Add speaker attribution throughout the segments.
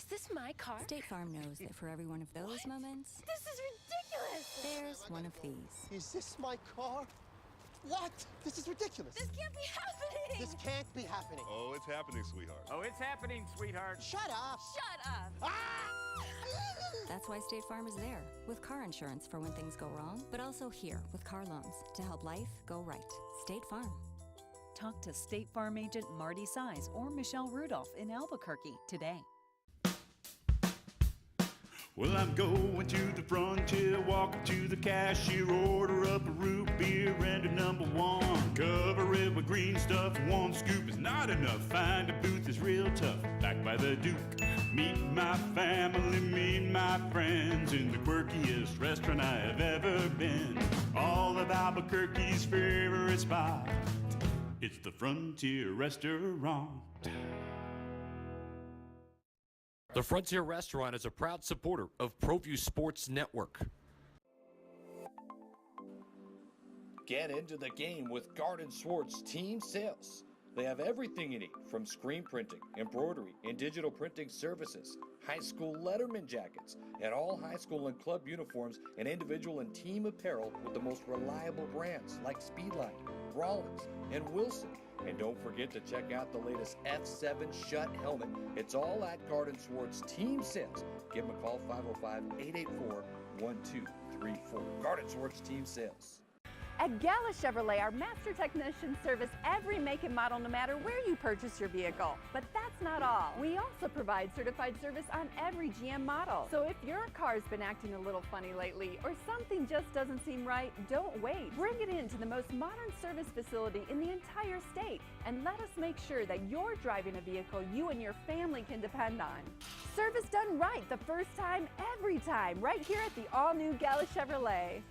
Speaker 1: this my car?
Speaker 2: State Farm knows that for every one of those moments,
Speaker 1: This is ridiculous!
Speaker 2: there's one of these.
Speaker 3: Is this my car? What? This is ridiculous.
Speaker 1: This can't be happening!
Speaker 3: This can't be happening.
Speaker 4: Oh, it's happening, sweetheart.
Speaker 5: Oh, it's happening, sweetheart.
Speaker 3: Shut up.
Speaker 1: Shut up!
Speaker 3: Ah!
Speaker 2: That's why State Farm is there, with car insurance for when things go wrong, but also here with car loans to help life go right. State Farm.
Speaker 6: Talk to State Farm agent Marty Size or Michelle Rudolph in Albuquerque today.
Speaker 7: Well, I'm going to the frontier, walking to the cashier, order up a root beer and a number one. Cover it with green stuff, one scoop is not enough. Find a booth is real tough, back by the Duke. Meet my family, meet my friends in the quirkiest restaurant I have ever been. All of Albuquerque's favorite spot, it's the Frontier Restaurant.
Speaker 8: The Frontier Restaurant is a proud supporter of Proview Sports Network.
Speaker 9: Get into the game with Garden Swartz Team Sales. They have everything you need, from screen printing, embroidery, and digital printing services, high school letterman jackets, and all high school and club uniforms and individual and team apparel with the most reliable brands like Speedline, Rollins, and Wilson. And don't forget to check out the latest F7 Shut helmet. It's all at Garden Swartz Team Sales. Give them a call, 505-884-1234. Garden Swartz Team Sales.
Speaker 10: At Gala Chevrolet, our master technicians service every make and model no matter where you purchase your vehicle. But that's not all. We also provide certified service on every GM model. So if your car's been acting a little funny lately or something just doesn't seem right, don't wait. Bring it in to the most modern service facility in the entire state and let us make sure that you're driving a vehicle you and your family can depend on. Service done right the first time, every time, right here at the all-new Gala Chevrolet.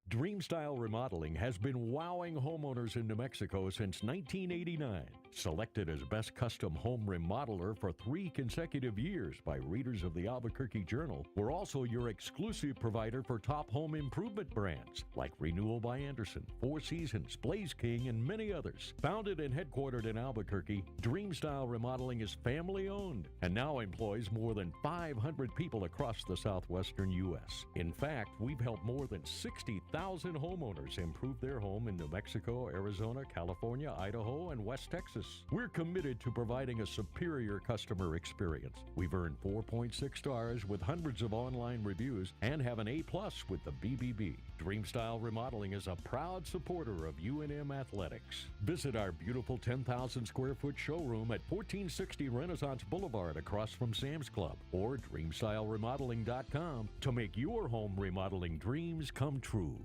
Speaker 11: Dreamstyle Remodeling has been wowing homeowners in New Mexico since 1989. Selected as Best Custom Home Remodeler for 3 consecutive years by readers of the Albuquerque Journal, we're also your exclusive provider for top home improvement brands like Renewal by Anderson, Four Seasons, Blaze King, and many others. Founded and headquartered in Albuquerque, Dreamstyle Remodeling is family-owned and now employs more than 500 people across the southwestern U.S. In fact, we've helped more than 60,000 homeowners improve their home in New Mexico, Arizona, California, Idaho, and West Texas. We're committed to providing a superior customer experience. We've earned 4.6 stars with hundreds of online reviews and have an A+ with the BBB. Dreamstyle Remodeling is a proud supporter of UNM Athletics. Visit our beautiful 10,000 square foot showroom at 1460 Renaissance Boulevard across from Sam's Club or dreamstyleremodeling.com to make your home remodeling dreams come true.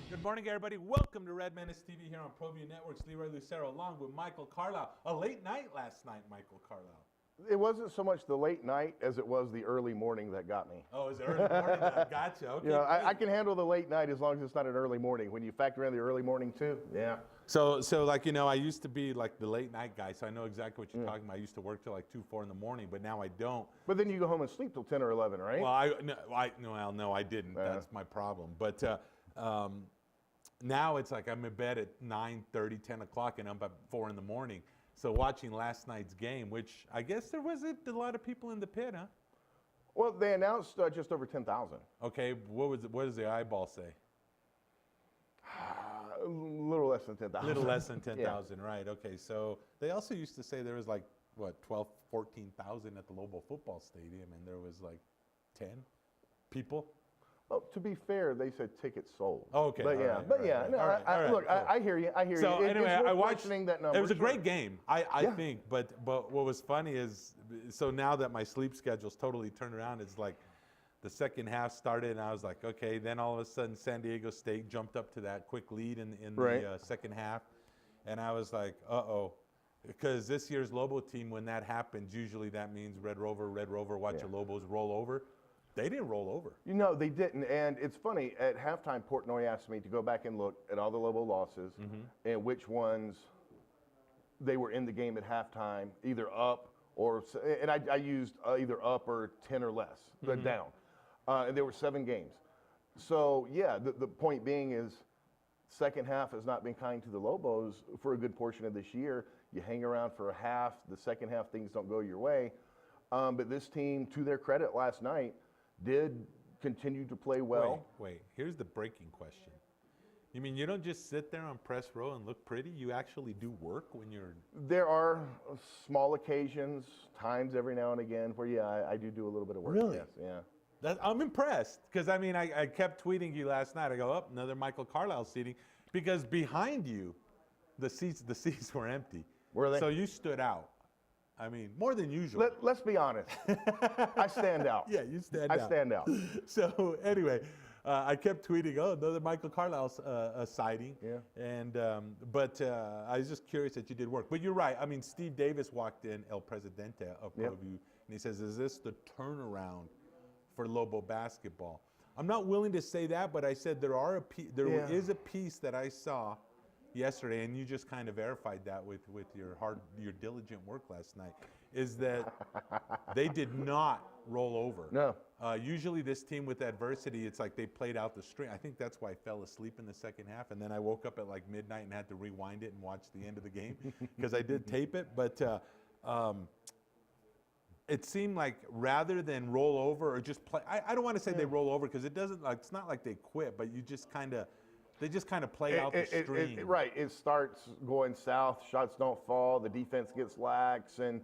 Speaker 12: Good morning, everybody. Welcome to Red Menace TV here on Proview Network's Leroy Lucero, along with Michael Carlisle. A late night last night, Michael Carlisle.
Speaker 13: It wasn't so much the late night as it was the early morning that got me.
Speaker 12: Oh, it was the early morning that got you. Okay.
Speaker 13: You know, I can handle the late night as long as it's not an early morning. When you factor in the early morning too, yeah.
Speaker 12: So like, you know, I used to be like the late night guy, so I know exactly what you're talking about. I used to work till like 2, 4 in the morning, but now I don't.
Speaker 13: But then you go home and sleep till 10 or 11, right?
Speaker 12: Well, no, I didn't. That's my problem. But now it's like I'm in bed at 9:30, 10 o'clock, and I'm up 4 in the morning. So watching last night's game, which I guess there wasn't a lot of people in the pit, huh?
Speaker 13: Well, they announced just over 10,000.
Speaker 12: Okay, what does the eyeball say?
Speaker 13: A little less than 10,000.
Speaker 12: A little less than 10,000,
Speaker 13: Yeah.
Speaker 12: right. Okay, so they also used to say there was like, what, 12, 14,000 at the Lobo football stadium, and there was like 10 people?
Speaker 13: Well, to be fair, they said tickets sold.
Speaker 12: Oh, okay.
Speaker 13: But look, I hear you. I hear you.
Speaker 12: So anyway, I watched
Speaker 13: that number.
Speaker 12: It was a great game, I think. But what was funny is, so now that my sleep schedule's totally turned around, it's like the second half started, and I was like, okay. Then all of a sudden, San Diego State jumped up to that quick lead in the second half, and I was like, uh-oh. Because this year's Lobo team, when that happens, usually that means Red Rover, watch your Lobos roll over. They didn't roll over.
Speaker 13: You know, they didn't. And it's funny, at halftime, Portnoy asked me to go back and look at all the Lobo losses and which ones they were in the game at halftime, either up or, and I used either up or 10 or less, but down. And there were 7 games. So, yeah, the point being is second half has not been kind to the Lobos for a good portion of this year. You hang around for a half, the second half things don't go your way. But this team, to their credit last night, did continue to play well.
Speaker 12: Wait, here's the breaking question. You mean you don't just sit there on press row and look pretty? You actually do work when you're...
Speaker 13: There are small occasions, times every now and again where, yeah, I do a little bit of work.
Speaker 12: Really?
Speaker 13: Yes, yeah.
Speaker 12: I'm impressed because, I mean, I kept tweeting you last night. I go, oh, another Michael Carlisle seating, because behind you, the seats were empty.
Speaker 13: Were they?
Speaker 12: So you stood out. I mean, more than usual.
Speaker 13: Let's be honest. I stand out.
Speaker 12: Yeah, you stand out.
Speaker 13: I stand out.
Speaker 12: So anyway, I kept tweeting, oh, another Michael Carlisle sighting.
Speaker 13: Yeah.
Speaker 12: And but I was just curious that you did work. But you're right. I mean, Steve Davis walked in, El Presidente of Proview, and he says, "Is this the turnaround for Lobo basketball?" I'm not willing to say that, but I said there is a piece that I saw yesterday, and you just kind of verified that with your diligent work last night, is that they did not roll over.
Speaker 13: No.
Speaker 12: Usually this team with adversity, it's like they played out the string. I think that's why I fell asleep in the second half, and then I woke up at like midnight and had to rewind it and watch the end of the game because I did tape it. But it seemed like rather than roll over or just play, I don't want to say they roll over because it doesn't, like, it's not like they quit, but you just kind of, they just kind of play out the string.
Speaker 13: Right. It starts going south. Shots don't fall. The defense gets lax, and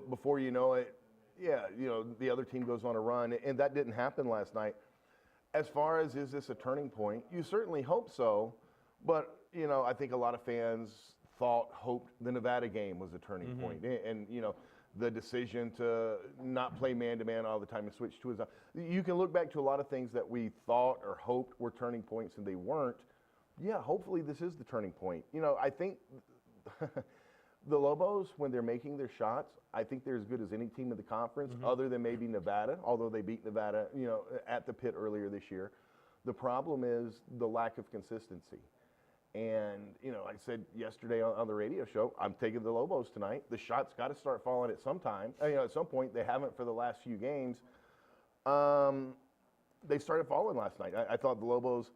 Speaker 13: before you know it, the other team goes on a run, and that didn't happen last night. As far as is this a turning point, you certainly hope so, but I think a lot of fans hoped the Nevada game was a turning point, and the decision to not play man-to-man all the time and switch to his own. You can look back to a lot of things that we thought or hoped were turning points and they weren't. Yeah, hopefully this is the turning point. I think the Lobos, when they're making their shots, I think they're as good as any team in the conference, other than maybe Nevada, although they beat Nevada, at the pit earlier this year. The problem is the lack of consistency. And, I said yesterday on the radio show, I'm taking the Lobos tonight. The shots got to start falling at some time. At some point, they haven't for the last few games. They started falling last night. I thought the Lobos,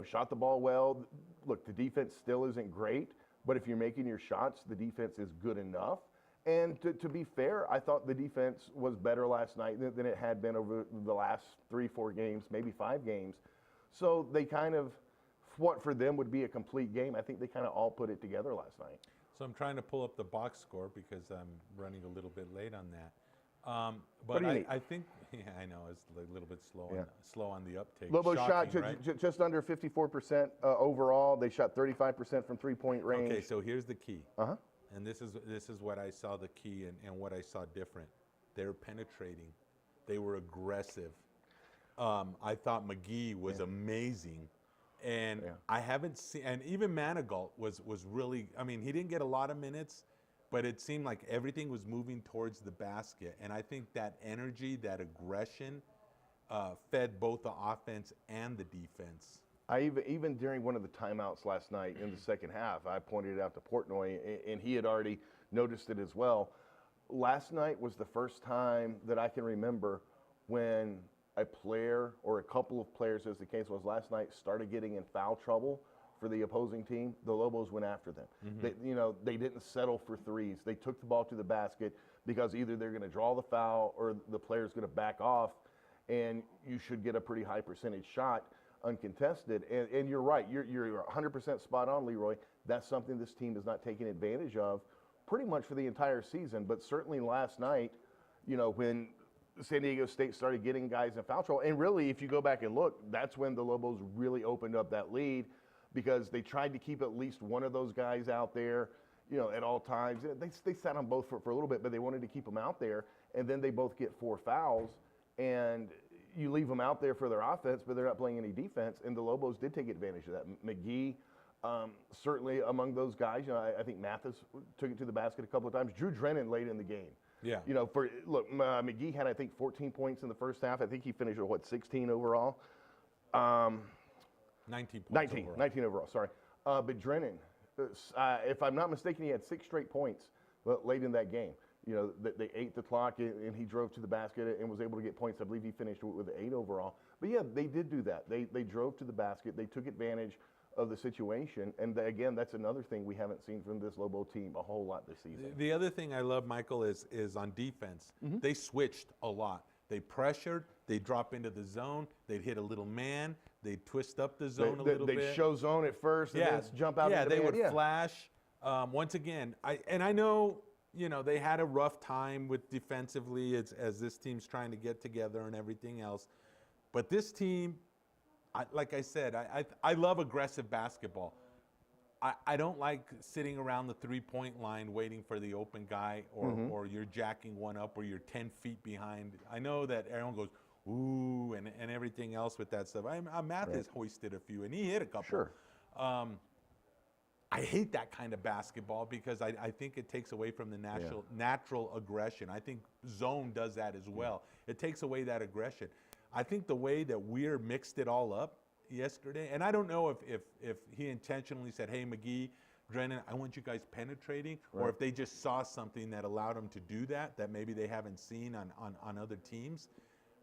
Speaker 13: shot the ball well. Look, the defense still isn't great, but if you're making your shots, the defense is good enough. And to be fair, I thought the defense was better last night than it had been over the last 3-4 games, maybe 5 games. So they kind of, what for them would be a complete game, I think they kind of all put it together last night.
Speaker 12: So I'm trying to pull up the box score because I'm running a little bit late on that.
Speaker 13: What
Speaker 12: But
Speaker 13: do you need?
Speaker 12: I think, I know, it's a little bit slow on the uptake.
Speaker 13: Lobos shot
Speaker 12: right?
Speaker 13: just under 54% overall. They shot 35% from three-point range.
Speaker 12: Okay, so here's the key. And this is what I saw the key and what I saw different. They're penetrating. They were aggressive. I thought McGee was amazing. And I haven't seen, and even Manigault was really, I mean, he didn't get a lot of minutes, but it seemed like everything was moving towards the basket. And I think that energy, that aggression, fed both the offense and the defense.
Speaker 13: Even during one of the timeouts last night in the second half, I pointed it out to Portnoy, and he had already noticed it as well. Last night was the first time that I can remember when a player or a couple of players, as the case was last night, started getting in foul trouble for the opposing team. The Lobos went after them. They didn't settle for threes. They took the ball to the basket because either they're going to draw the foul or the player's going to back off, and you should get a pretty high percentage shot uncontested. And you're right. You're 100% spot on, Leroy. That's something this team is not taking advantage of pretty much for the entire season. But certainly last night, when San Diego State started getting guys in foul trouble. And really, if you go back and look, that's when the Lobos really opened up that lead because they tried to keep at least one of those guys out there, at all times. They sat on both for a little bit, but they wanted to keep them out there. And then they both get 4 fouls, and you leave them out there for their offense, but they're not playing any defense. And the Lobos did take advantage of that. McGee Certainly among those guys, I think Mathis took it to the basket a couple of times. Drew Drennan late in the game.
Speaker 12: Yeah.
Speaker 13: McGee had, I think, 14 points in the first half. I think he finished with, 16 overall?
Speaker 12: 19 points overall.
Speaker 13: 19 overall, sorry. But Drennan, if I'm not mistaken, he had 6 straight points late in that game. They ate the clock, and he drove to the basket and was able to get points. I believe he finished with 8 overall. But, yeah, they did do that. They drove to the basket. They took advantage of the situation. And, again, that's another thing we haven't seen from this Lobo team a whole lot this season.
Speaker 12: The other thing I love, Michael, is on defense. They switched a lot. They pressured. They drop into the zone. They'd hit a little man. They'd twist up the zone a little bit.
Speaker 13: They'd show zone at first and then jump out.
Speaker 12: Yeah, they would flash. Once again, I know, they had a rough time with defensively as this team's trying to get together and everything else. But this team, like I said, I love aggressive basketball. I don't like sitting around the three-point line waiting for the open guy or you're jacking one up or you're 10 feet behind. I know that everyone goes, ooh, and everything else with that stuff. Mathis hoisted a few, and he hit a couple.
Speaker 13: Sure.
Speaker 12: I hate that kind of basketball because I think it takes away from the natural aggression. I think zone does that as well. It takes away that aggression. I think the way that Weir mixed it all up yesterday, and I don't know if he intentionally said, hey, McGee, Drennan, I want you guys penetrating, or if they just saw something that allowed them to do that maybe they haven't seen on other teams.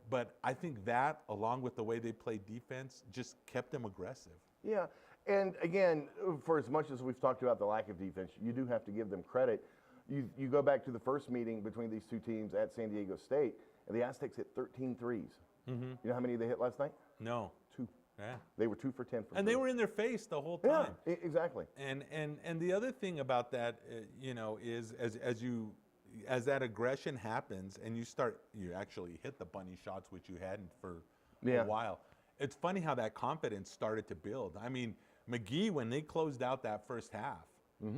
Speaker 12: But I think that, along with the way they played defense, just kept them aggressive.
Speaker 13: Yeah, and again, for as much as we've talked about the lack of defense, you do have to give them credit. You go back to the first meeting between these two teams at San Diego State, and the Aztecs hit 13 threes. You know how many they hit last night?
Speaker 12: No.
Speaker 13: 2.
Speaker 12: Yeah.
Speaker 13: They were 2 for 10 for
Speaker 12: and they were in their face the whole time.
Speaker 13: Yeah, exactly.
Speaker 12: And the other thing about that, is as that aggression happens and you actually hit the bunny shots, which you hadn't for a while. It's funny how that confidence started to build. I mean, McGee, when they closed out that first half,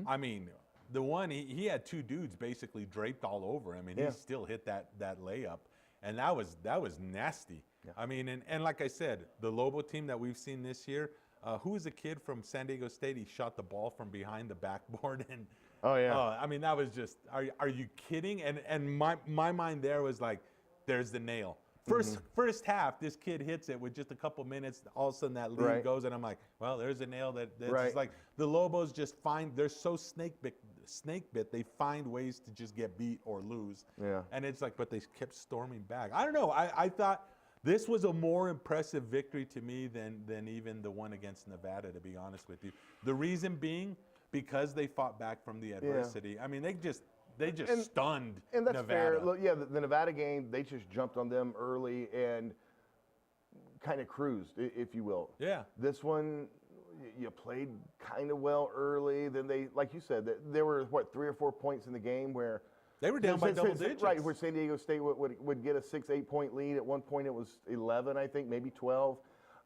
Speaker 12: I mean, the one, he had 2 dudes basically draped all over him, and he still hit that layup. And that was nasty. Yeah. I mean, and like I said, the Lobo team that we've seen this year, who was a kid from San Diego State? He shot the ball from behind the backboard, and I mean, that was just, are you kidding? And my mind there was like, there's the nail. First half, this kid hits it with just a couple minutes. All of a sudden, that lead goes, and I'm like, well, there's a nail that's just like the Lobos just they're so snake bit, they find ways to just get beat or lose. Yeah. And it's like, but they kept storming back. I don't know. I thought this was a more impressive victory to me than even the one against Nevada, to be honest with you. The reason being because they fought back from the adversity. Yeah. I mean, they just stunned Nevada.
Speaker 13: And that's fair. Look, the Nevada game, they just jumped on them early and kind of cruised, if you will.
Speaker 12: Yeah.
Speaker 13: This one, you played kind of well early. Then they, like you said, there were, 3 or 4 points in the game where
Speaker 12: they were down by double digits.
Speaker 13: Right, where San Diego State would get a 6-8 point lead. At one point it was 11, I think, maybe 12.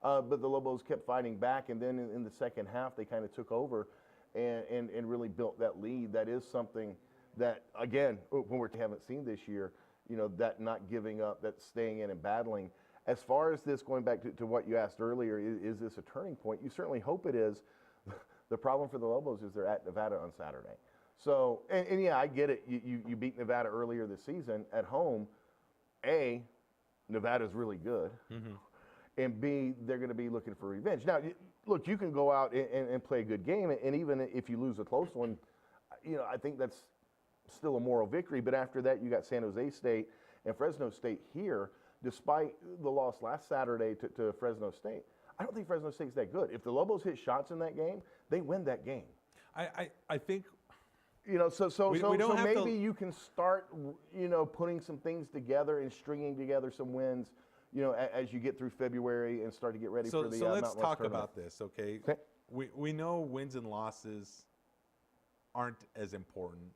Speaker 13: But the Lobos kept fighting back, and then in the second half they kind of took over and really built that lead. That is something that, again, when we haven't seen this year, that not giving up, that staying in and battling. As far as this, going back to what you asked earlier, is this a turning point? You certainly hope it is. The problem for the Lobos is they're at Nevada on Saturday. So, and yeah, I get it. You beat Nevada earlier this season at home. A, Nevada's really good. And B, they're going to be looking for revenge. Now, look, you can go out and play a good game, and even if you lose a close one, I think that's still a moral victory. But after that, you got San Jose State and Fresno State here. Despite the loss last Saturday to Fresno State, I don't think Fresno State's that good. If the Lobos hit shots in that game, they win that game.
Speaker 12: I think,
Speaker 13: so maybe you can start, putting some things together and stringing together some wins, as you get through February and start to get ready for the
Speaker 12: So let's
Speaker 13: Mountain West
Speaker 12: talk
Speaker 13: tournament.
Speaker 12: about this, okay? We know wins and losses aren't as important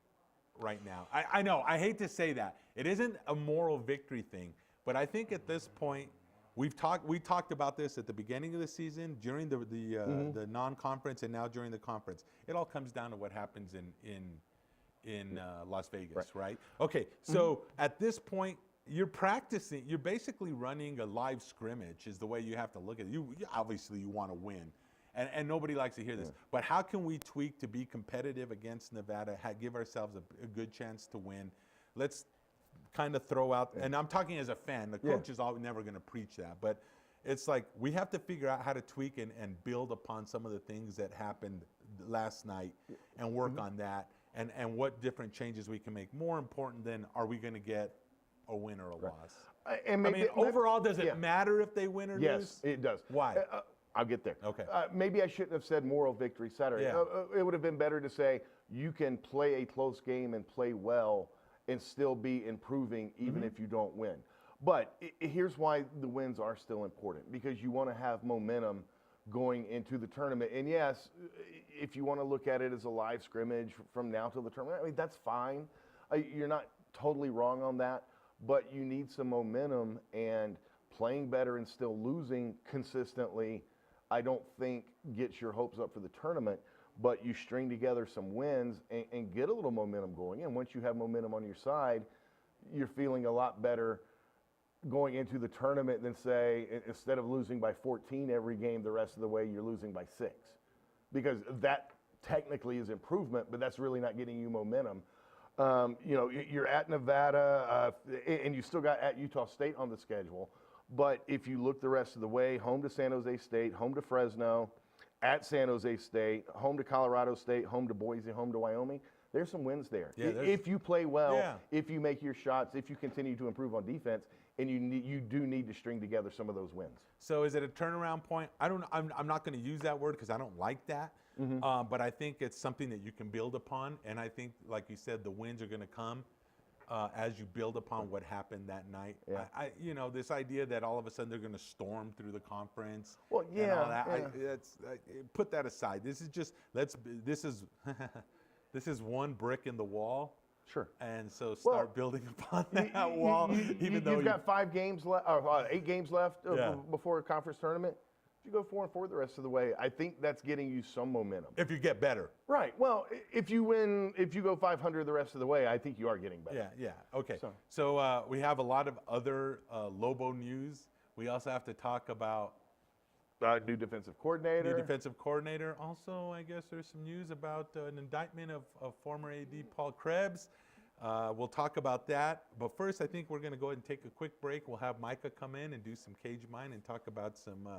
Speaker 12: right now. I know, I hate to say that. It isn't a moral victory thing. But I think at this point, we talked about this at the beginning of the season, during the non-conference, and now during the conference. It all comes down to what happens in Las Vegas, right? Okay, so at this point, you're practicing. You're basically running a live scrimmage, is the way you have to look at it. Obviously you want to win, and nobody likes to hear this, but how can we tweak to be competitive against Nevada, give ourselves a good chance to win? Let's kind of throw out, and I'm talking as a fan, the coach is never going to preach that, but it's like we have to figure out how to tweak and build upon some of the things that happened last night and work on that, and what different changes we can make. More important than are we going to get a win or a loss? I mean, overall, does it matter if they win or lose?
Speaker 13: Yes, it does.
Speaker 12: Why?
Speaker 13: I'll get there.
Speaker 12: Okay.
Speaker 13: Maybe I shouldn't have said moral victory Saturday.
Speaker 12: Yeah.
Speaker 13: It would have been better to say you can play a close game and play well and still be improving even if you don't win. But here's why the wins are still important, because you want to have momentum going into the tournament. And yes, if you want to look at it as a live scrimmage from now till the tournament, I mean, that's fine. You're not totally wrong on that, but you need some momentum, and playing better and still losing consistently, I don't think gets your hopes up for the tournament, but you string together some wins and get a little momentum going. And once you have momentum on your side, you're feeling a lot better going into the tournament than, say, instead of losing by 14 every game the rest of the way, you're losing by 6. Because that technically is improvement, but that's really not getting you momentum. You know, you're at Nevada, and you still got at Utah State on the schedule. But if you look the rest of the way, home to San Jose State, home to Fresno, at San Jose State, home to Colorado State, home to Boise, home to Wyoming, there's some wins there.
Speaker 12: Yeah,
Speaker 13: if you play well, if you make your shots, if you continue to improve on defense, and you do need to string together some of those wins.
Speaker 12: So is it a turnaround point? I'm not going to use that word because I don't like that. But I think it's something that you can build upon. And I think, like you said, the wins are going to come as you build upon what happened that night. Yeah. You know, this idea that all of a sudden they're going to storm through the conference. Well, and all that, put that aside. This is just this is one brick in the wall.
Speaker 13: Sure.
Speaker 12: And so start building upon that wall. You've got 8 games left before a conference tournament. If you go 4-4 the rest of the way, I think that's getting you some momentum. If you get better.
Speaker 13: Right. Well, if you go 500 the rest of the way, I think you are getting better.
Speaker 12: Yeah. Okay. So we have a lot of other Lobo news. We also have to talk about
Speaker 13: new defensive coordinator.
Speaker 12: Also, I guess there's some news about an indictment of former AD Paul Krebs. We'll talk about that. But first, I think we're going to go ahead and take a quick break. We'll have Micah come in and do some cage mine and talk about some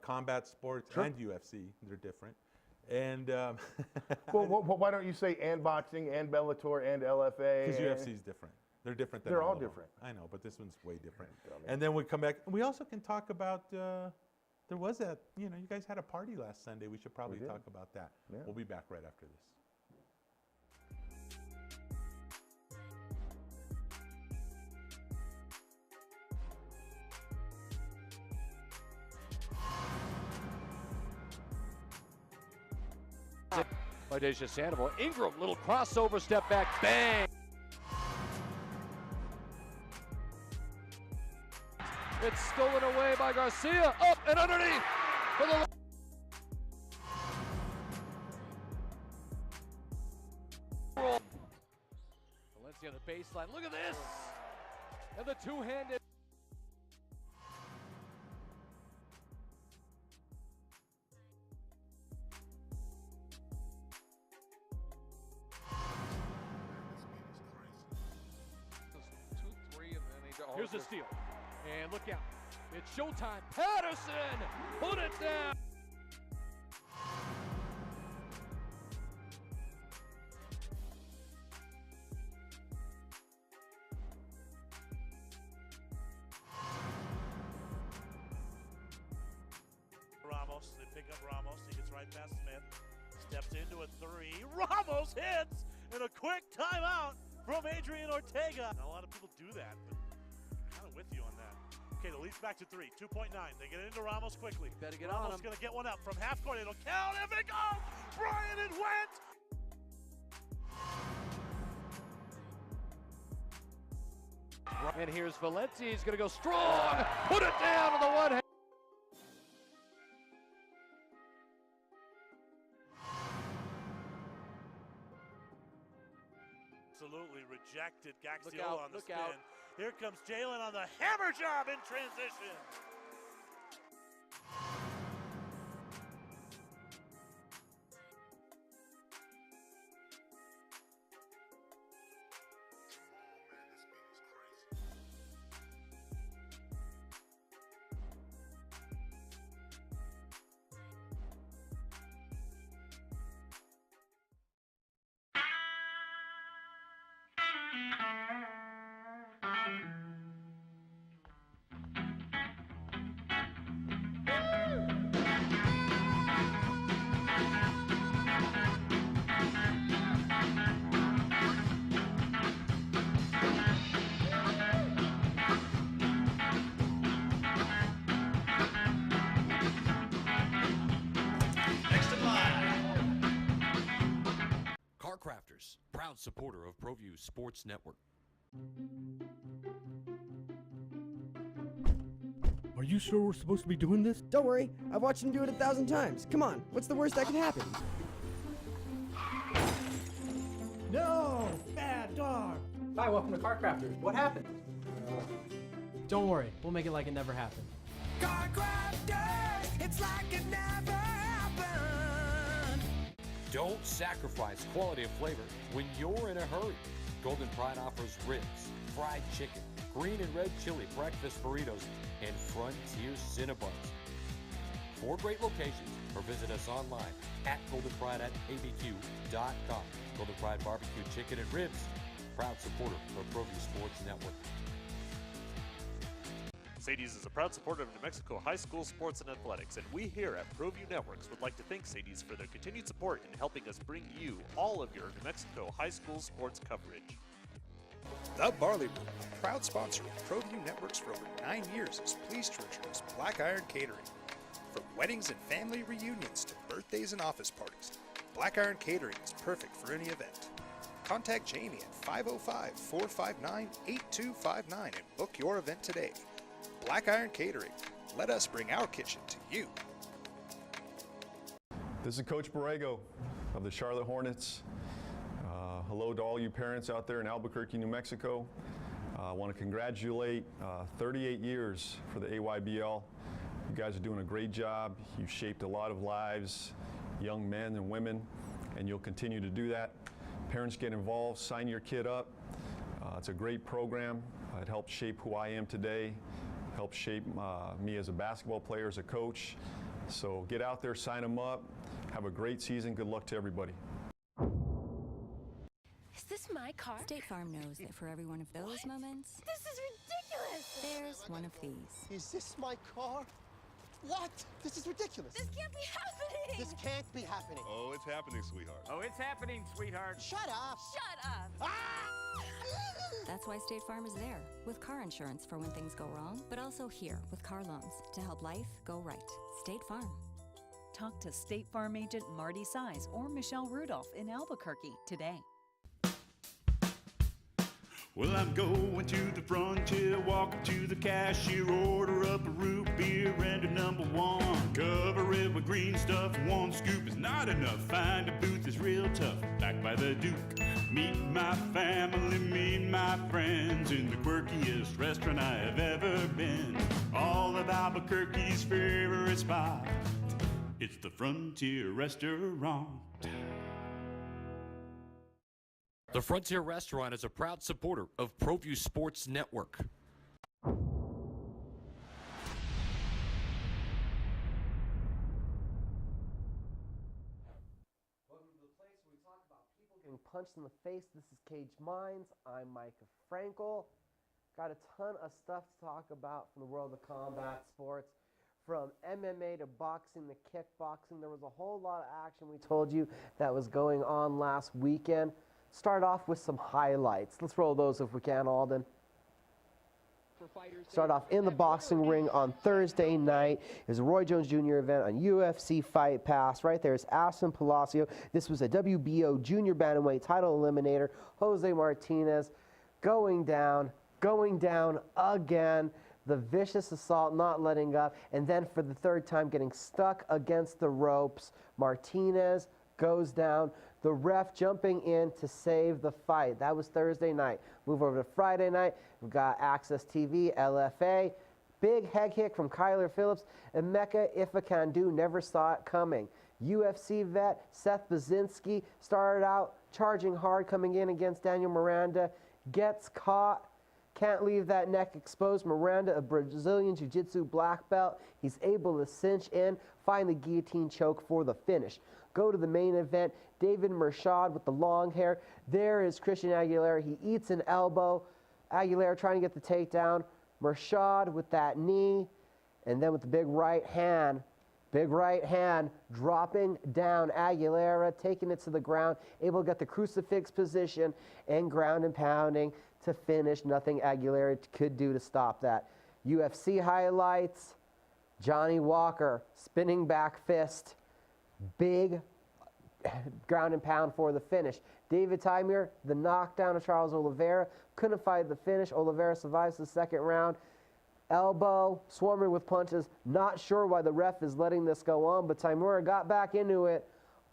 Speaker 12: combat sports and UFC. They're different. And
Speaker 13: well, why don't you say and boxing and Bellator and LFA?
Speaker 12: Because UFC is different. They're different than
Speaker 13: they're all different.
Speaker 12: I know, but this one's way different. And then we come back. We also can talk about. There was you guys had a party last Sunday. We should probably talk about that. Yeah. We'll be back right after this.
Speaker 8: By Deja Sandoval. Ingram, little crossover, step back, bang! It's stolen away by Garcia, up and underneath for the roll. Valencia on the baseline, look at this! And the two-handed. Here's the steal. And look out. It's showtime. Patterson! Put it down!
Speaker 4: Ramos, they pick up Ramos. He gets right past Smith. Steps into a 3. Ramos hits! And a quick timeout from Adrian Ortega. Not a lot of people do that, but kind of with you on that. Okay, the lead's back to 3, 2.9. They get it into Ramos quickly.
Speaker 8: Better get
Speaker 4: Ramos
Speaker 8: on him.
Speaker 4: Gonna get one up from half court. It'll count. If it goes, Brian, it went.
Speaker 8: And here's Valencia. He's gonna go strong. Put it down on the one hand.
Speaker 4: Absolutely rejected. Gaxiola on the spin. Here comes Jalen on the hammer job in transition.
Speaker 5: Bookmakers, proud supporter of Proview Sports Network.
Speaker 14: Are you sure we're supposed to be doing this?
Speaker 15: Don't worry, I've watched him do it 1,000 times. Come on, what's the worst that can happen?
Speaker 14: No! Bad dog!
Speaker 16: Hi, welcome to Car Crafters. What happened?
Speaker 15: Don't worry, we'll make it like it never happened.
Speaker 17: Car Crafters, it's like it never happened.
Speaker 5: Don't sacrifice quality and flavor when you're in a hurry. Golden Pride offers ribs, fried chicken, green and red chili breakfast burritos, and Frontier Cinnabons. 4 great locations, or visit us online at goldenpride@abq.com. Golden Pride Barbecue Chicken and Ribs, proud supporter of Proview Sports Network.
Speaker 4: Sadie's is a proud supporter of New Mexico high school sports and athletics, and we here at Proview Networks would like to thank Sadie's for their continued support in helping us bring you all of your New Mexico high school sports coverage.
Speaker 18: The Barley Room, a proud sponsor of Proview Networks for over 9 years, is pleased to introduce Black Iron Catering. From weddings and family reunions to birthdays and office parties, Black Iron Catering is perfect for any event. Contact Jamie at 505-459-8259 and book your event today. Black Iron Catering. Let us bring our kitchen to you.
Speaker 19: This is Coach Borrego of the Charlotte Hornets. Hello to all you parents out there in Albuquerque, New Mexico. I want to congratulate 38 years for the AYBL. You guys are doing a great job. You've shaped a lot of lives, young men and women, and you'll continue to do that. Parents, get involved, sign your kid up. It's a great program. It helped shape who I am today, helped shape me as a basketball player, as a coach. So get out there, sign them up. Have a great season. Good luck to everybody.
Speaker 1: Is this my car?
Speaker 2: State Farm knows that for every one of those moments,
Speaker 1: This is ridiculous!
Speaker 2: there's one of these.
Speaker 3: Is this my car? What? This is ridiculous.
Speaker 1: This can't be happening!
Speaker 3: This can't be happening.
Speaker 20: Oh, it's happening, sweetheart.
Speaker 16: Oh, it's happening, sweetheart.
Speaker 3: Shut up.
Speaker 1: Shut up!
Speaker 2: That's why State Farm is there, with car insurance for when things go wrong, but also here with car loans to help life go right. State Farm.
Speaker 6: Talk to State Farm agent Marty Size or Michelle Rudolph in Albuquerque today.
Speaker 7: Well, I'm going to the frontier, walking to the cashier, order up a root beer and a #1. Cover it with green stuff, 1 scoop is not enough. Find a booth that's real tough, back by the Duke. Meet my family, meet my friends in the quirkiest restaurant I have ever been. All of Albuquerque's favorite spot, it's the Frontier Restaurant.
Speaker 5: The Frontier Restaurant is a proud supporter of Proview Sports Network.
Speaker 15: Welcome to the place where we talk about people getting punched in the face. This is Cage Minds. I'm Micah Frankel. Got a ton of stuff to talk about from the world of combat sports. From MMA to boxing to kickboxing. There was a whole lot of action we told you that was going on last weekend. Start off with some highlights. Let's roll those if we can, Alden. Start off in the boxing ring on Thursday night. Is a Roy Jones Jr. event on UFC Fight Pass. Right there is Aspen Palacio. This was a WBO junior bantamweight title eliminator. Jose Martinez going down again. The vicious assault, not letting up. And then for the 3rd time, getting stuck against the ropes. Martinez goes down. The ref jumping in to save the fight. That was Thursday night. Move over to Friday night. We've got Access TV, LFA. Big head kick from Kyler Phillips. Emeka Ifekandu never saw it coming. UFC vet Seth Baczynski started out charging hard, coming in against Daniel Miranda. Gets caught. Can't leave that neck exposed. Miranda, a Brazilian Jiu-Jitsu black belt. He's able to cinch in, find the guillotine choke for the finish. Go to the main event. David Mershad with the long hair. There is Christian Aguilera. He eats an elbow. Aguilera trying to get the takedown. Mershad with that knee. And then with the big right hand dropping down Aguilera, taking it to the ground, able to get the crucifix position and ground and pounding to finish. Nothing Aguilera could do to stop that. UFC highlights. Johnny Walker, spinning back fist. Big ground and pound for the finish. David Timur, the knockdown of Charles Oliveira, couldn't fight the finish. Oliveira survives the second round. Elbow, swarming with punches. Not sure why the ref is letting this go on, but Timur got back into it,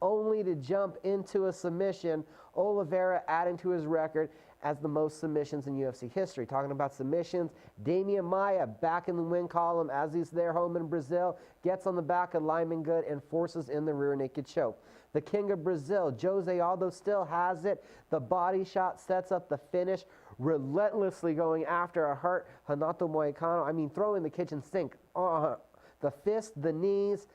Speaker 15: only to jump into a submission. Oliveira adding to his record as the most submissions in UFC history. Talking about submissions, Damian Maia back in the win column as he's there home in Brazil, gets on the back of Lyman Good and forces in the rear naked choke. The king of Brazil, Jose Aldo, still has it. The body shot sets up the finish, relentlessly going after a hurt Renato Moicano. I mean, throwing the kitchen sink. The fist, the knees,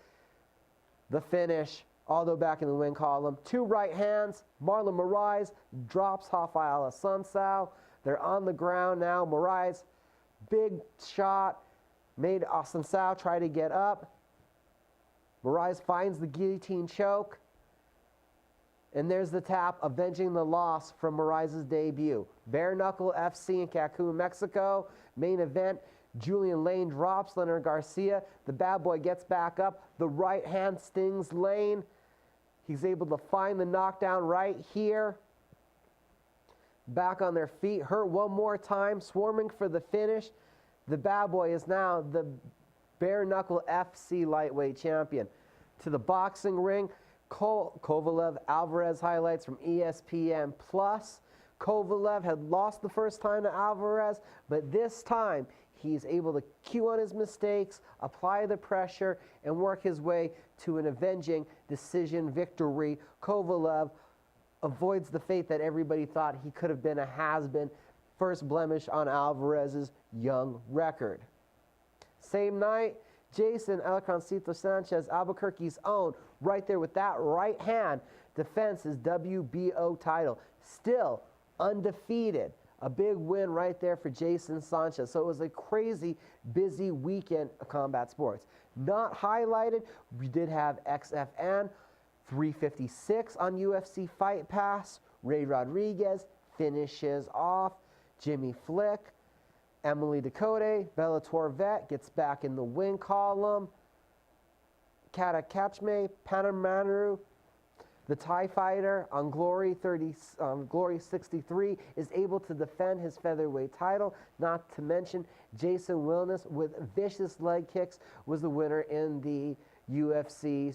Speaker 15: the finish. Aldo back in the win column. 2 right hands. Marlon Moraes drops Rafael Assunção. They're on the ground now. Moraes, big shot, made Assunção try to get up. Moraes finds the guillotine choke. And there's the tap, avenging the loss from Moraes' debut. Bare Knuckle FC in Cancun, Mexico. Main event. Julian Lane drops Leonard Garcia. The bad boy gets back up. The right hand stings Lane. He's able to find the knockdown right here. Back on their feet. Hurt one more time. Swarming for the finish. The bad boy is now the Bare Knuckle FC lightweight champion. To the boxing ring. Kovalev Alvarez highlights from ESPN+. Kovalev had lost the first time to Alvarez, but this time he's able to cue on his mistakes, apply the pressure, and work his way to an avenging decision victory. Kovalev avoids the fate that everybody thought he could have been a has-been. First blemish on Alvarez's young record. Same night, Jason El Concito Sanchez, Albuquerque's own, right there with that right hand, defends his WBO title. Still undefeated. A big win right there for Jason Sanchez. So it was a crazy, busy weekend of combat sports. Not highlighted, we did have XFN 356 on UFC Fight Pass. Ray Rodriguez finishes off Jimmy Flick. Emily Ducote, Bellator vet, gets back in the win column. Kata Kachme, Panamaru, the Thai fighter on Glory 63, is able to defend his featherweight title. Not to mention, Jason Wilness with vicious leg kicks was the winner in the UFC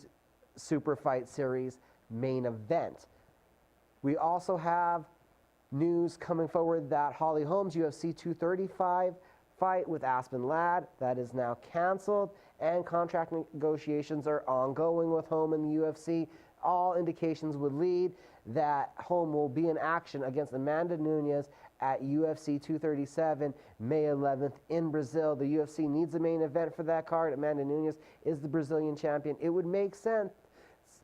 Speaker 15: Super Fight Series main event. We also have news coming forward that Holly Holmes' UFC 235 fight with Aspen Ladd, that is now canceled, and contract negotiations are ongoing with Holm in the UFC. All indications would lead that Holm will be in action against Amanda Nunes at UFC 237 May 11th in Brazil. The UFC needs a main event for that card. Amanda Nunes is the Brazilian champion. It would make sense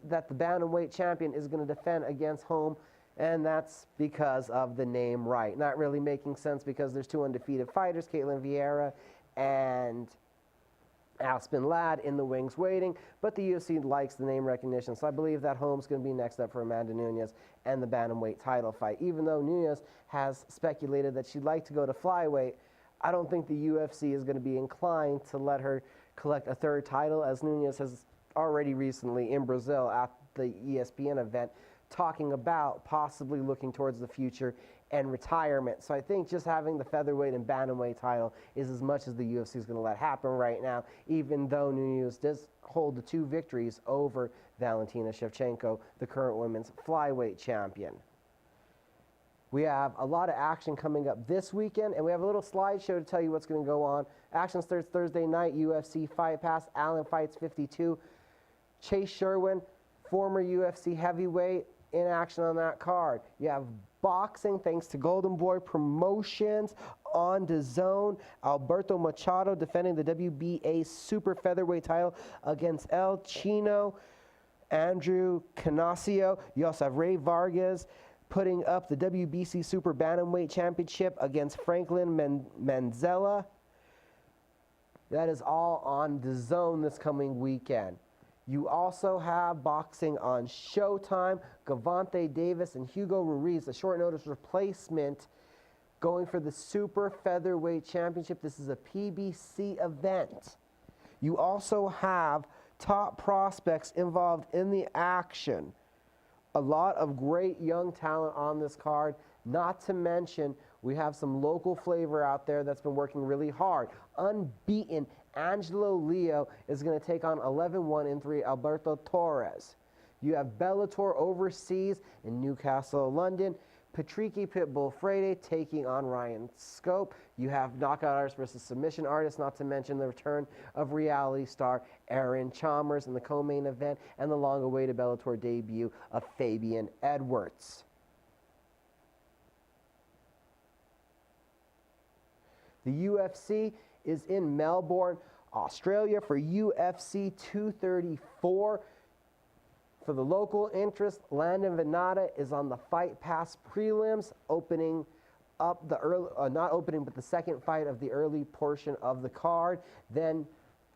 Speaker 15: that the bantamweight champion is going to defend against Holm, and that's because of the name right. Not really making sense because there's 2 undefeated fighters, Caitlin Vieira and Aspen Ladd in the wings waiting, but the UFC likes the name recognition, so I believe that Holm's going to be next up for Amanda Nunes and the bantamweight title fight. Even though Nunes has speculated that she'd like to go to flyweight, I don't think the UFC is going to be inclined to let her collect a 3rd title, as Nunes has already recently in Brazil at the ESPN event talking about possibly looking towards the future and retirement. So I think just having the featherweight and bantamweight title is as much as the UFC is going to let happen right now, even though Nunes does hold the 2 victories over Valentina Shevchenko, the current women's flyweight champion. We have a lot of action coming up this weekend, and we have a little slideshow to tell you what's going to go on. Action starts Thursday night, UFC Fight Pass, Allen Fights 52. Chase Sherwin, former UFC heavyweight, in action on that card. You have boxing, thanks to Golden Boy Promotions on DAZN. Alberto Machado defending the WBA super featherweight title against El Chino Andrew Canasio. You also have Ray Vargas putting up the WBC super bantamweight championship against Franklin Manzella. That is all on DAZN this coming weekend. You also have boxing on Showtime. Gavante Davis and Hugo Ruiz, a short notice replacement, going for the Super Featherweight Championship. This is a PBC event. You also have top prospects involved in the action. a lot of great young talent on this card, not to mention we have some local flavor out there that's been working really hard. Unbeaten Angelo Leo is going to take on 11-1-3 Alberto Torres. You have Bellator overseas in Newcastle, London. Patricky Pitbull Freire taking on Ryan Scope. You have knockout artist versus submission artist, not to mention the return of reality star Aaron Chalmers in the co-main event and the long-awaited Bellator debut of Fabian Edwards. The UFC is in Melbourne, Australia for UFC 234. For the local interest, Landon Venata is on the Fight Pass prelims, opening up the early, not opening, but the second fight of the early portion of the card. Then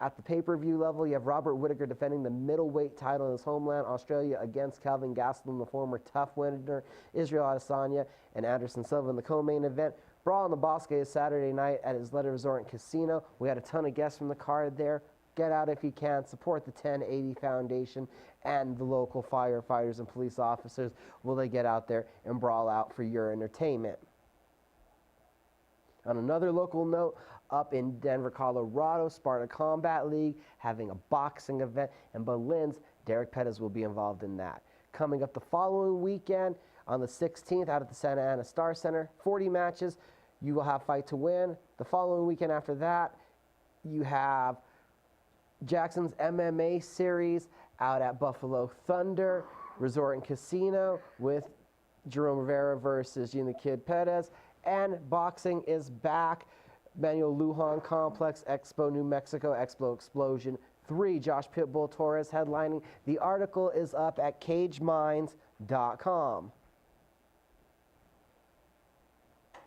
Speaker 15: at the pay-per-view level, you have Robert Whittaker defending the middleweight title in his homeland, Australia, against Calvin Gastelum, the former TUF winner, Israel Adesanya, and Anderson Silva in the co-main event. Brawl in the Bosque is Saturday night at Isleta Resort and Casino. We had a ton of guests from the card there. Get out if you can. Support the 1080 Foundation and the local firefighters and police officers. Will they get out there and brawl out for your entertainment? On another local note, up in Denver, Colorado, Sparta Combat League having a boxing event, and Berlin's Derek Pettis will be involved in that. Coming up the following weekend, on the 16th, out at the Santa Ana Star Center, 40 matches. You will have Fight to Win. The following weekend after that, you have Jackson's MMA series out at Buffalo Thunder Resort and Casino with Jerome Rivera versus Gina the Kid Perez. And boxing is back. Manuel Lujan Complex, Expo, New Mexico, Expo Explosion 3. Josh Pitbull Torres headlining. The article is up at cageminds.com.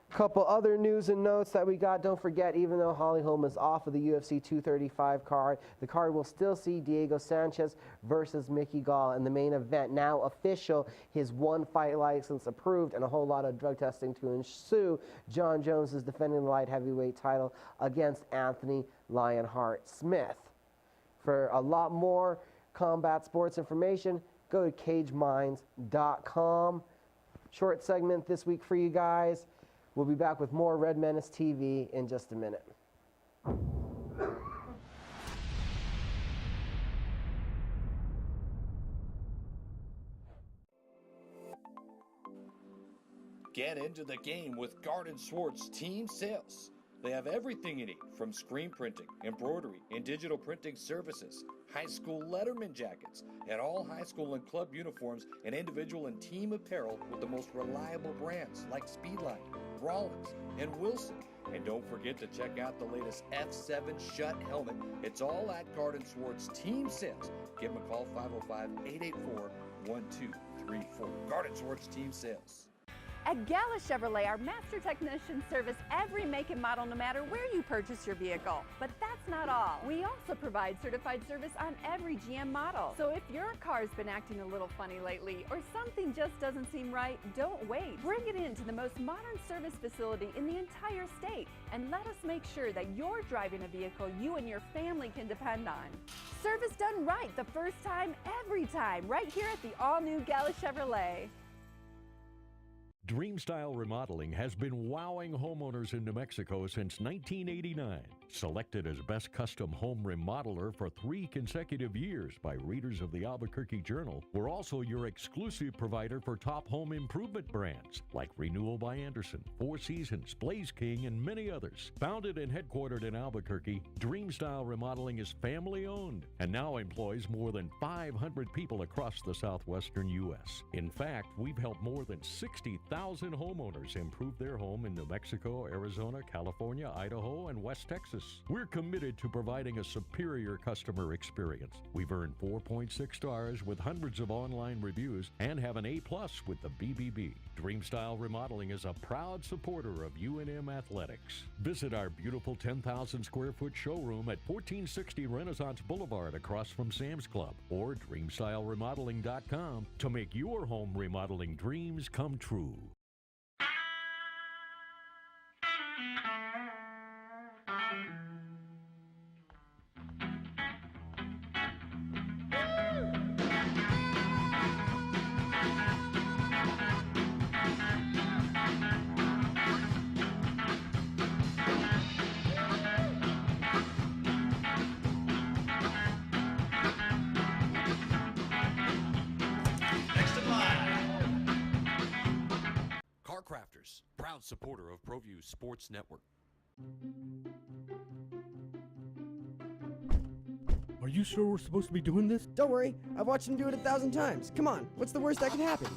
Speaker 15: Couple other news and notes that we got. Don't forget, even though Holly Holm is off of the UFC 235 card, the card will still see Diego Sanchez versus Mickey Gall in the main event. Now official, his one fight license approved and a whole lot of drug testing to ensue. John Jones is defending the light heavyweight title against Anthony Lionheart Smith. For a lot more combat sports information, go to cageminds.com. Short segment this week for you guys. We'll be back with more Red Menace TV in just a minute.
Speaker 9: Get into the game with Garden Swartz Team Sales. They have everything you need, from screen printing, embroidery, and digital printing services, high school letterman jackets, and all high school and club uniforms, and individual and team apparel with the most reliable brands like Speedline, Rawlins, and Wilson. And don't forget to check out the latest F7 Shut helmet. It's all at Garden Swartz Team Sales. Give them a call, 505-884-1234. Garden Swartz Team Sales.
Speaker 10: At Gala Chevrolet, our master technicians service every make and model no matter where you purchase your vehicle. But that's not all. We also provide certified service on every GM model. So if your car's been acting a little funny lately or something just doesn't seem right, don't wait. Bring it in to the most modern service facility in the entire state and let us make sure that you're driving a vehicle you and your family can depend on. Service done right the first time, every time, right here at the all-new Gala Chevrolet.
Speaker 11: Dreamstyle Remodeling has been wowing homeowners in New Mexico since 1989. Selected as Best Custom Home Remodeler for 3 consecutive years by readers of the Albuquerque Journal, we're also your exclusive provider for top home improvement brands like Renewal by Anderson, Four Seasons, Blaze King, and many others. Founded and headquartered in Albuquerque, Dreamstyle Remodeling is family-owned and now employs more than 500 people across the southwestern U.S. In fact, we've helped more than 60,000 homeowners improve their home in New Mexico, Arizona, California, Idaho, and West Texas. We're committed to providing a superior customer experience. We've earned 4.6 stars with hundreds of online reviews and have an A+ with the BBB. Dreamstyle Remodeling is a proud supporter of UNM Athletics. Visit our beautiful 10,000 square foot showroom at 1460 Renaissance Boulevard across from Sam's Club or DreamstyleRemodeling.com to make your home remodeling dreams come true.
Speaker 5: Motors, proud supporter of Proview Sports Network.
Speaker 14: Are you sure we're supposed to be doing this?
Speaker 20: Don't worry, I've watched him do it 1,000 times. Come on, what's the worst that can happen?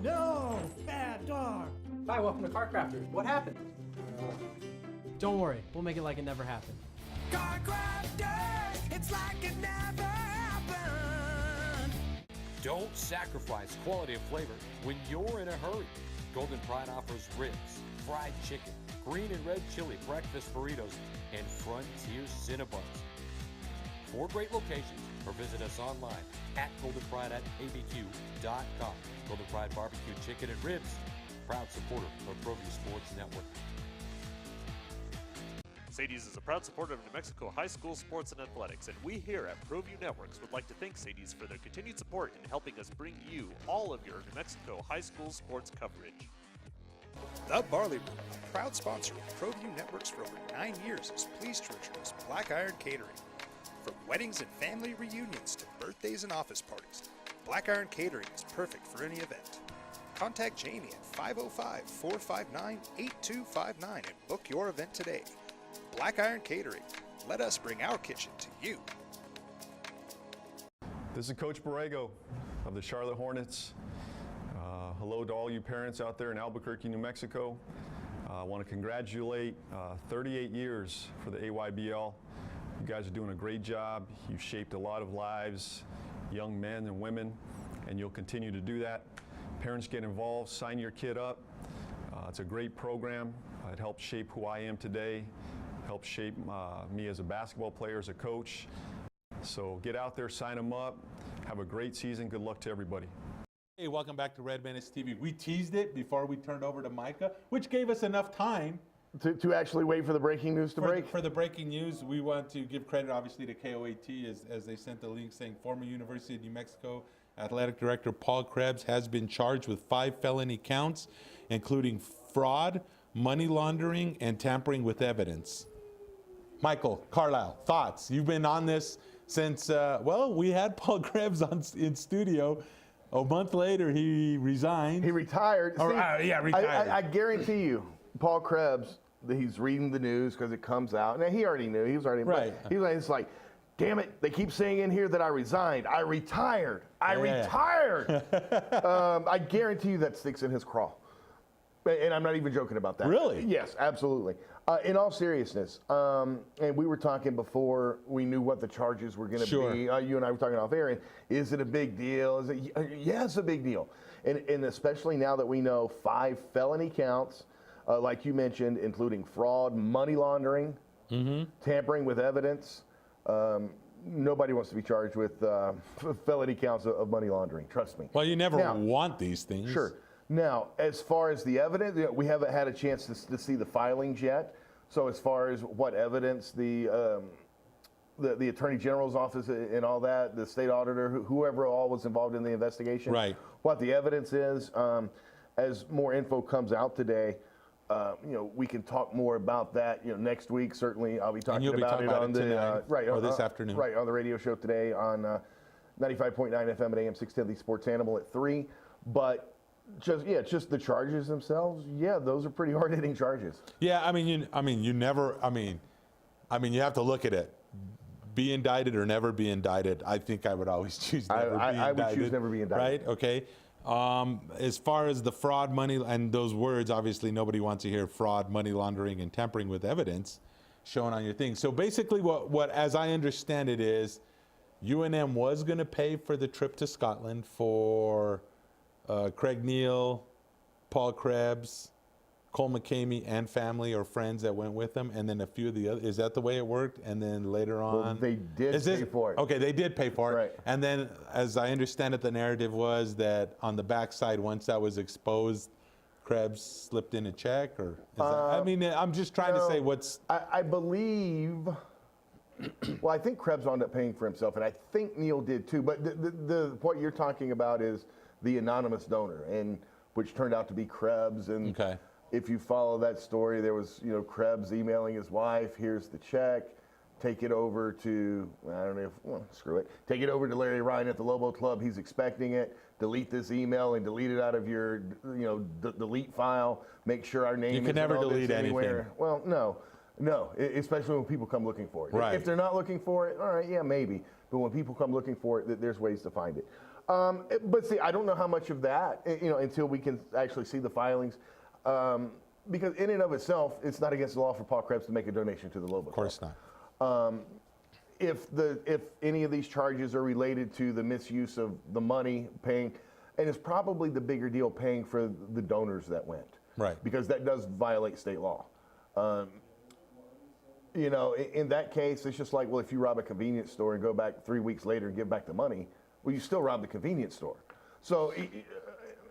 Speaker 14: No! Bad dog!
Speaker 16: Hi, welcome to Car Crafters. What happened? Don't worry, we'll make it like it never happened.
Speaker 17: Car Crafters, it's like it never happened.
Speaker 5: Don't sacrifice quality of flavor when you're in a hurry. Golden Pride offers ribs, fried chicken, green and red chili breakfast burritos, and Frontier Cinnabons. 4 great locations, or visit us online at goldenpride@abq.com. Golden Pride Barbecue Chicken and Ribs, proud supporter of Proview Sports Network.
Speaker 4: Sadie's is a proud supporter of New Mexico high school sports and athletics, and we here at Proview Networks would like to thank Sadie's for their continued support in helping us bring you all of your New Mexico high school sports coverage.
Speaker 18: The Barley Room, a proud sponsor of Proview Networks for over 9 years, is pleased to introduce Black Iron Catering. From weddings and family reunions to birthdays and office parties, Black Iron Catering is perfect for any event. Contact Jamie at 505-459-8259 and book your event today. Black Iron Catering. Let us bring our kitchen to you.
Speaker 19: This is Coach Borrego of the Charlotte Hornets. Hello to all you parents out there in Albuquerque, New Mexico. I want to congratulate 38 years for the AYBL. You guys are doing a great job. You've shaped a lot of lives, young men and women, and you'll continue to do that. Parents, get involved, sign your kid up. It's a great program. It helped shape who I am today, helped shape me as a basketball player, as a coach. So get out there, sign them up. Have a great season. Good luck to everybody.
Speaker 12: Hey, welcome back to Red Menace TV. We teased it before we turned over to Micah, which gave us enough time
Speaker 13: to actually wait for the breaking news to break.
Speaker 12: For the breaking news, we want to give credit, obviously, to KOAT as they sent the link saying former University of New Mexico Athletic Director Paul Krebs has been charged with 5 felony counts, including fraud, money laundering, and tampering with evidence. Michael, Carlisle, thoughts? You've been on this since, we had Paul Krebs in studio. A month later, he resigned.
Speaker 13: He retired.
Speaker 12: Retired.
Speaker 13: I guarantee you, Paul Krebs, he's reading the news because it comes out. Now, he already knew. He was already
Speaker 12: right.
Speaker 13: It's like, damn it, they keep saying in here that I resigned. I retired. Retired. I guarantee you that sticks in his craw. And I'm not even joking about that.
Speaker 12: Really?
Speaker 13: Yes, absolutely. In all seriousness, and we were talking before we knew what the charges were going to be. You and I were talking off air. And is it a big deal? Is it? Yeah, it's a big deal. And especially now that we know 5 felony counts, like you mentioned, including fraud, money laundering, tampering with evidence. Nobody wants to be charged with felony counts of money laundering. Trust me.
Speaker 12: Well, you never want these things.
Speaker 13: Sure. Now, as far as the evidence, we haven't had a chance to see the filings yet. So as far as what evidence the Attorney General's office and all that, the state auditor, whoever all was involved in the investigation,
Speaker 12: right?
Speaker 13: What the evidence is, as more info comes out today, we can talk more about that. Next week certainly I'll be talking about it on the
Speaker 12: or this afternoon,
Speaker 13: right, on the radio show today on 95.9 FM at AM 610, the Sports Animal at 3. But just the charges themselves. Yeah, those are pretty hard-hitting charges.
Speaker 12: Yeah, you have to look at it. Be indicted or never be indicted. I think I would always choose never be indicted.
Speaker 13: I would choose never be indicted.
Speaker 12: Right? Okay. As far as the fraud, money, and those words, obviously nobody wants to hear fraud, money laundering, and tampering with evidence shown on your thing. So basically, what as I understand it is, UNM was going to pay for the trip to Scotland for Craig Neal, Paul Krebs, Cole McCamey, and family or friends that went with them, and then a few of the other. Is that the way it worked? And then later on,
Speaker 13: well, they did pay for it.
Speaker 12: Okay, they did pay for it.
Speaker 13: Right.
Speaker 12: And then, as I understand it, the narrative was that on the backside, once that was exposed, Krebs slipped in a check, or is that, I'm just trying to say what's.
Speaker 13: I believe. Well, I think Krebs wound up paying for himself, and I think Neal did too. But the what you're talking about is the anonymous donor, and which turned out to be Krebs. And if you follow that story, there was Krebs emailing his wife, "Here's the check," take it over to, I don't know if, well, screw it. Take it over to Larry Ryan at the Lobo Club. He's expecting it. Delete this email and delete it out of your, delete file. Make sure our name
Speaker 12: You
Speaker 13: is
Speaker 12: can never delete
Speaker 13: anywhere.
Speaker 12: anything.
Speaker 13: Well, no, especially when people come looking for it.
Speaker 12: Right.
Speaker 13: If they're not looking for it, all right, yeah, maybe. But when people come looking for it, there's ways to find it. But see, I don't know how much of that, until we can actually see the filings. Because in and of itself, it's not against the law for Paul Krebs to make a donation to the Lobo Club.
Speaker 12: Of course not.
Speaker 13: If any of these charges are related to the misuse of the money paying, and it's probably the bigger deal paying for the donors that went.
Speaker 12: Right.
Speaker 13: Because that does violate state law. In that case, it's just like, well, if you rob a convenience store and go back 3 weeks later and give back the money, well, you still robbed the convenience store. So,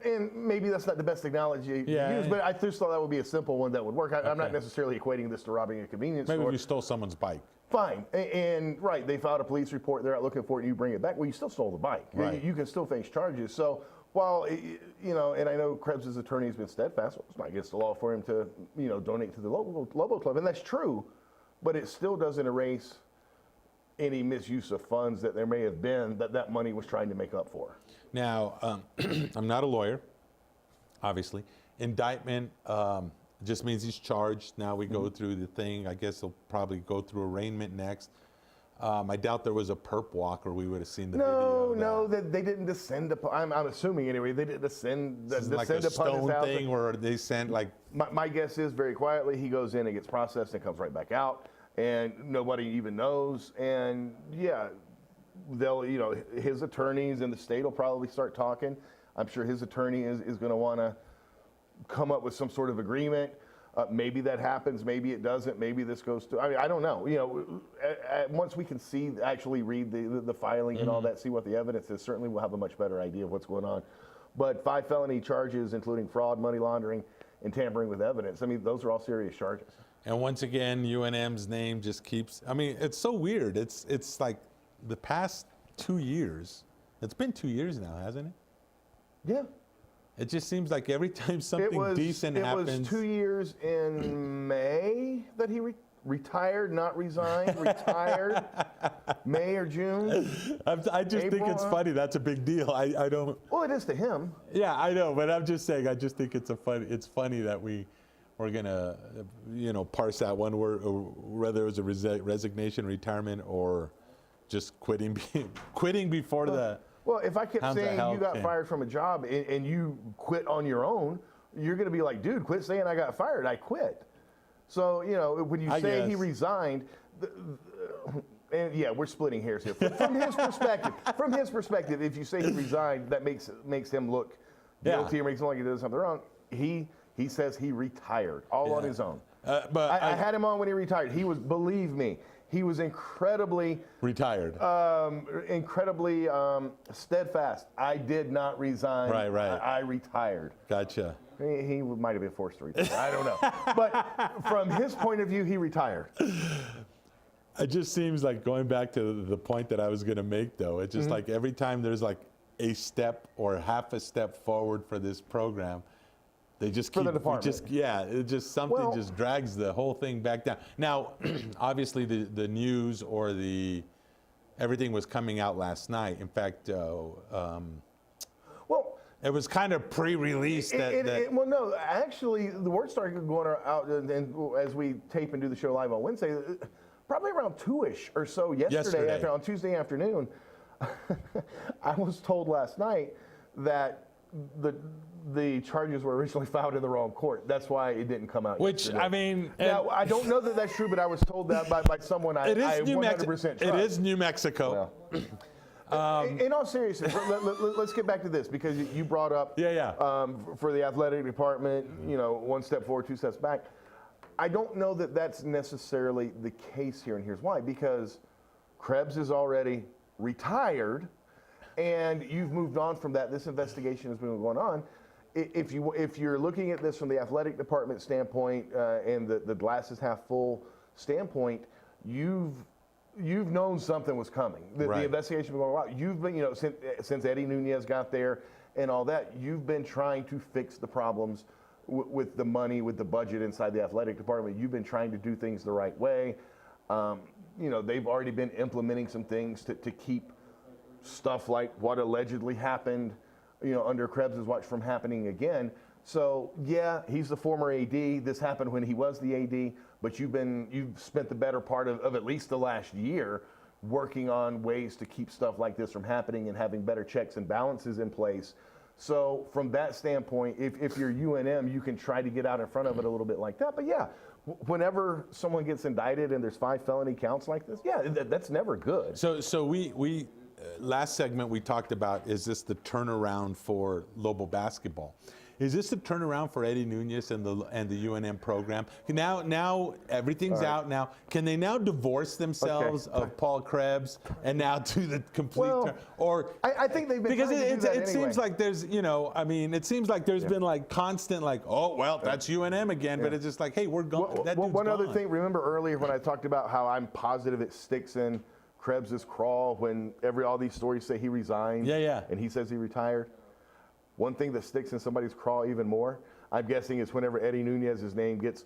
Speaker 13: and maybe that's not the best analogy to use, but I just thought that would be a simple one that would work. I'm not necessarily equating this to robbing a convenience store.
Speaker 12: Maybe if you stole someone's bike.
Speaker 13: Fine, and right, they filed a police report, they're out looking for it, and you bring it back. Well, you still stole the bike.
Speaker 12: Right.
Speaker 13: You can still face charges. So while, and I know Krebs' attorney has been steadfast, well, it's not against the law for him to, donate to the Lobo Club, and that's true, but it still doesn't erase any misuse of funds that there may have been that money was trying to make up for.
Speaker 12: Now, I'm not a lawyer, obviously. Indictment just means he's charged. Now we go through the thing. I guess he'll probably go through arraignment next. I doubt there was a perp walk or we would have seen the video.
Speaker 13: No, they didn't descend upon, I'm assuming anyway, they didn't descend
Speaker 12: like a
Speaker 13: upon his
Speaker 12: stone
Speaker 13: house.
Speaker 12: thing where they sent like...
Speaker 13: My guess is very quietly he goes in and gets processed and comes right back out. And nobody even knows. And yeah, they'll, his attorneys in the state will probably start talking. I'm sure his attorney is going to want to come up with some sort of agreement. Maybe that happens, maybe it doesn't, maybe this goes to, I don't know. Once we can actually read the filing and all that, see what the evidence is, certainly we'll have a much better idea of what's going on. But 5 felony charges, including fraud, money laundering, and tampering with evidence, those are all serious charges.
Speaker 12: And once again, UNM's name just keeps, it's so weird. It's like the past 2 years, it's been 2 years now, hasn't it?
Speaker 13: Yeah.
Speaker 12: It just seems like every time something decent happens.
Speaker 13: It was 2 years in May that he retired, not resigned, retired, May or June.
Speaker 12: I just think it's funny. That's a big deal. I don't.
Speaker 13: Well, it is to him.
Speaker 12: Yeah, I know, but I'm just saying. I just think it's funny that we're gonna, parse that one word, or whether it was a resignation, retirement, or just quitting before the.
Speaker 13: Well, if I kept saying you got fired from a job and you quit on your own, you're going to be like, dude, quit saying I got fired. I quit. So, when you say he resigned, and yeah, we're splitting hairs here. From his perspective, if you say he resigned, that makes him look guilty or makes him like he did something wrong. He says he retired all on his own. But I had him on when he retired. He was, believe me, he was incredibly
Speaker 12: retired,
Speaker 13: incredibly steadfast. I did not resign.
Speaker 12: Right.
Speaker 13: I retired.
Speaker 12: Gotcha.
Speaker 13: He might have been forced to retire. I don't know. But from his point of view, he retired.
Speaker 12: It just seems like, going back to the point that I was going to make, though, it's just like every time there's like a step or half a step forward for this program, they just keep,
Speaker 13: the department.
Speaker 12: it just something just drags the whole thing back down. Now, obviously, the news or everything was coming out last night. In fact, it was kind of pre-released.
Speaker 13: Well, no, actually, the word started going out, and as we tape and do the show live on Wednesday, probably around 2-ish or so yesterday. On Tuesday afternoon, I was told last night that the charges were originally filed in the wrong court. That's why it didn't come out.
Speaker 12: Yesterday.
Speaker 13: Now, I don't know that that's true, but I was told that by someone I 100% trust.
Speaker 12: It is New Mexico.
Speaker 13: In all seriousness, let's get back to this, because you brought up for the athletic department, 1 step forward, 2 steps back. I don't know that that's necessarily the case here, and here's why. Because Krebs is already retired, and you've moved on from that. This investigation has been going on. If you're looking at this from the athletic department standpoint and the glasses half full standpoint, you've known something was coming. The investigation was going on. You've been, since Eddie Nunez got there and all that, you've been trying to fix the problems with the money, with the budget inside the athletic department. You've been trying to do things the right way. They've already been implementing some things to keep stuff like what allegedly happened, under Krebs' watch from happening again. So yeah, he's the former AD. This happened when he was the AD, but you've spent the better part of at least the last year working on ways to keep stuff like this from happening and having better checks and balances in place. So from that standpoint, if you're UNM, you can try to get out in front of it a little bit like that. But yeah, whenever someone gets indicted and there's 5 felony counts like this, yeah, that's never good.
Speaker 12: So we last segment we talked about, is this the turnaround for Lobo basketball? Is this the turnaround for Eddie Nunez and the UNM program? Now everything's out now. Can they now divorce themselves of Paul Krebs and now do the complete or
Speaker 13: I think they've been
Speaker 12: because
Speaker 13: trying to do that
Speaker 12: it
Speaker 13: anyway.
Speaker 12: seems like there's it seems like there's been like constant that's UNM again, but it's just like, hey, we're gone.
Speaker 13: One other thing, remember earlier when I talked about how I'm positive it sticks in Krebs' craw when all these stories say he resigned and he says he retired? One thing that sticks in somebody's craw even more, I'm guessing, is whenever Eddie Nunez's name gets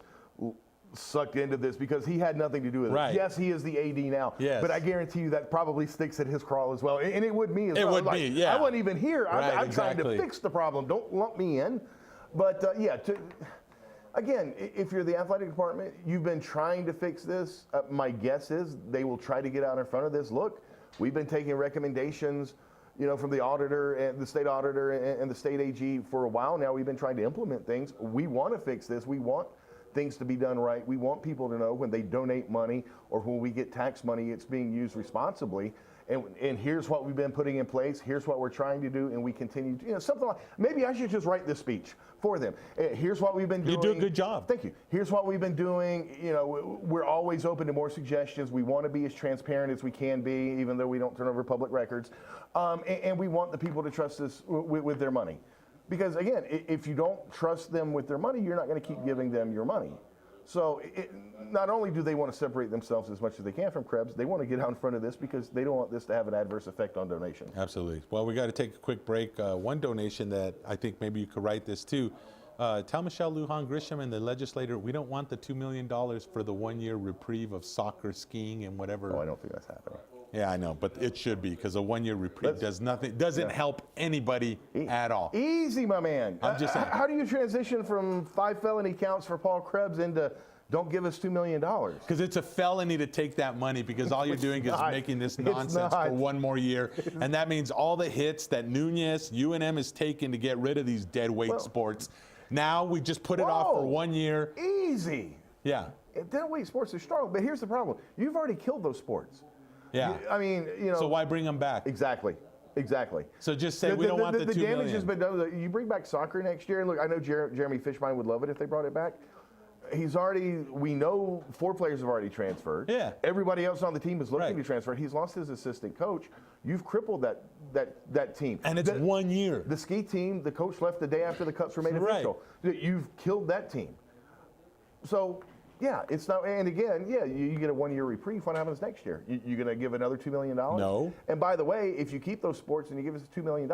Speaker 13: sucked into this, because he had nothing to do with it. Yes, he is the AD now, but I guarantee you that probably sticks in his craw as well, and it would me as well.
Speaker 12: It would be, yeah.
Speaker 13: I wasn't even here. I'm
Speaker 12: exactly.
Speaker 13: trying to fix the problem. Don't lump me in. But again, if you're the athletic department, you've been trying to fix this. My guess is they will try to get out in front of this. Look, we've been taking recommendations from the auditor and the state auditor and the state AG for a while now. We've been trying to implement things. We want to fix this. We want things to be done right. We want people to know when they donate money or when we get tax money, it's being used responsibly. And here's what we've been putting in place. Here's what we're trying to do, and we continue to, something like, maybe I should just write this speech for them. Here's what we've been doing.
Speaker 12: You do a good job.
Speaker 13: Thank you. Here's what we've been doing. We're always open to more suggestions. We want to be as transparent as we can be, even though we don't turn over public records. And we want the people to trust us with their money. Because again, if you don't trust them with their money, you're not going to keep giving them your money. So not only do they want to separate themselves as much as they can from Krebs, they want to get out in front of this because they don't want this to have an adverse effect on donation.
Speaker 12: Absolutely. Well, we got to take a quick break. One donation that I think maybe you could write this too. Tell Michelle Lujan Grisham and the legislator, we don't want the $2 million for the 1-year reprieve of soccer, skiing, and whatever.
Speaker 13: Oh, I don't think that's happening.
Speaker 12: Yeah, I know, but it should be, because a 1-year reprieve doesn't help anybody at all.
Speaker 13: Easy, my man.
Speaker 12: I'm just saying.
Speaker 13: How do you transition from 5 felony counts for Paul Krebs into don't give us $2 million?
Speaker 12: Because it's a felony to take that money, because all you're doing is making this nonsense for 1 more year. And that means all the hits that Nunez, UNM has taken to get rid of these dead weight sports, now we just put it off for 1 year.
Speaker 13: Easy.
Speaker 12: Yeah.
Speaker 13: Dead weight sports are strong, but here's the problem. You've already killed those sports.
Speaker 12: Yeah.
Speaker 13: I mean,
Speaker 12: So why bring them back?
Speaker 13: Exactly. So
Speaker 12: just say we don't want the $2 million.
Speaker 13: The damage has been done. You bring back soccer next year, and look, I know Jeremy Fishbein would love it if they brought it back. We know 4 players have already transferred.
Speaker 12: Yeah.
Speaker 13: Everybody else on the team is looking to transfer. He's lost his assistant coach. You've crippled that team.
Speaker 12: And it's 1 year.
Speaker 13: The ski team, the coach left the day after the cuts were made official. You've killed that team. So, yeah, it's not, and again, you get a 1-year reprieve. What happens next year? You're going to give another $2 million?
Speaker 12: No.
Speaker 13: And by the way, if you keep those sports and you give us $2 million,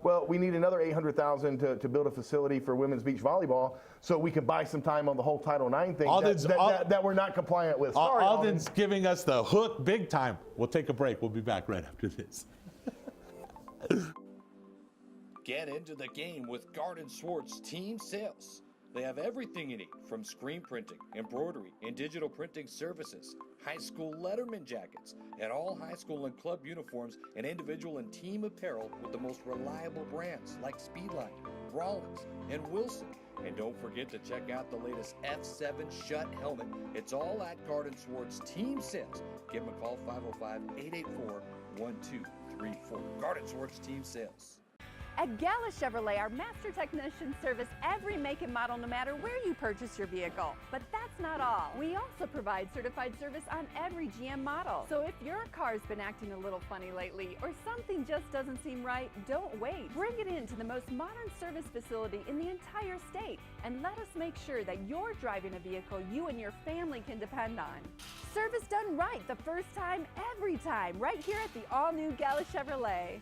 Speaker 13: well, we need another $800,000 to build a facility for women's beach volleyball so we can buy some time on the whole Title IX thing that we're not compliant with. Sorry,
Speaker 12: Alden's giving us the hook big time. We'll take a break. We'll be back right after this.
Speaker 9: Get into the game with Garden Swartz Team Sales. They have everything you need, from screen printing, embroidery, and digital printing services, high school letterman jackets, and all high school and club uniforms, and individual and team apparel with the most reliable brands like Speedline, Rawlins, and Wilson. And don't forget to check out the latest F7 Shut helmet. It's all at Garden Swartz Team Sales. Give them a call, 505-884-1234. Garden Swartz Team Sales.
Speaker 10: At Gala Chevrolet, our master technicians service every make and model no matter where you purchase your vehicle. But that's not all. We also provide certified service on every GM model. So if your car's been acting a little funny lately or something just doesn't seem right, don't wait. Bring it in to the most modern service facility in the entire state and let us make sure that you're driving a vehicle you and your family can depend on. Service done right the first time, every time, right here at the all-new Gala Chevrolet.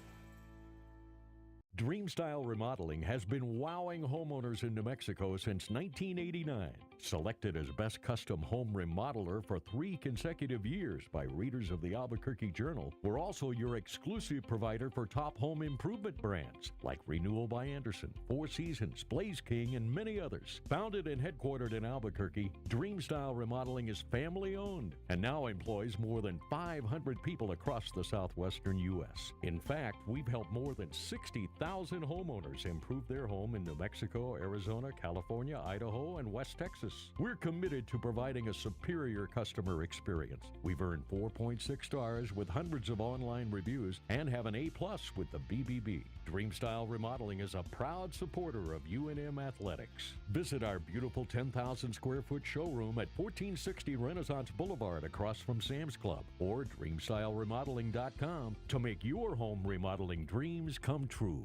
Speaker 11: Dreamstyle Remodeling has been wowing homeowners in New Mexico since 1989. Selected as Best Custom Home Remodeler for 3 consecutive years by readers of the Albuquerque Journal, we're also your exclusive provider for top home improvement brands like Renewal by Anderson, Four Seasons, Blaze King, and many others. Founded and headquartered in Albuquerque, Dreamstyle Remodeling is family-owned and now employs more than 500 people across the southwestern U.S. In fact, we've helped more than 60,000 homeowners improve their home in New Mexico, Arizona, California, Idaho, and West Texas. We're committed to providing a superior customer experience. We've earned 4.6 stars with hundreds of online reviews and have an A+ with the BBB. Dreamstyle Remodeling is a proud supporter of UNM Athletics. Visit our beautiful 10,000 square foot showroom at 1460 Renaissance Boulevard across from Sam's Club or dreamstyleremodeling.com to make your home remodeling dreams come true.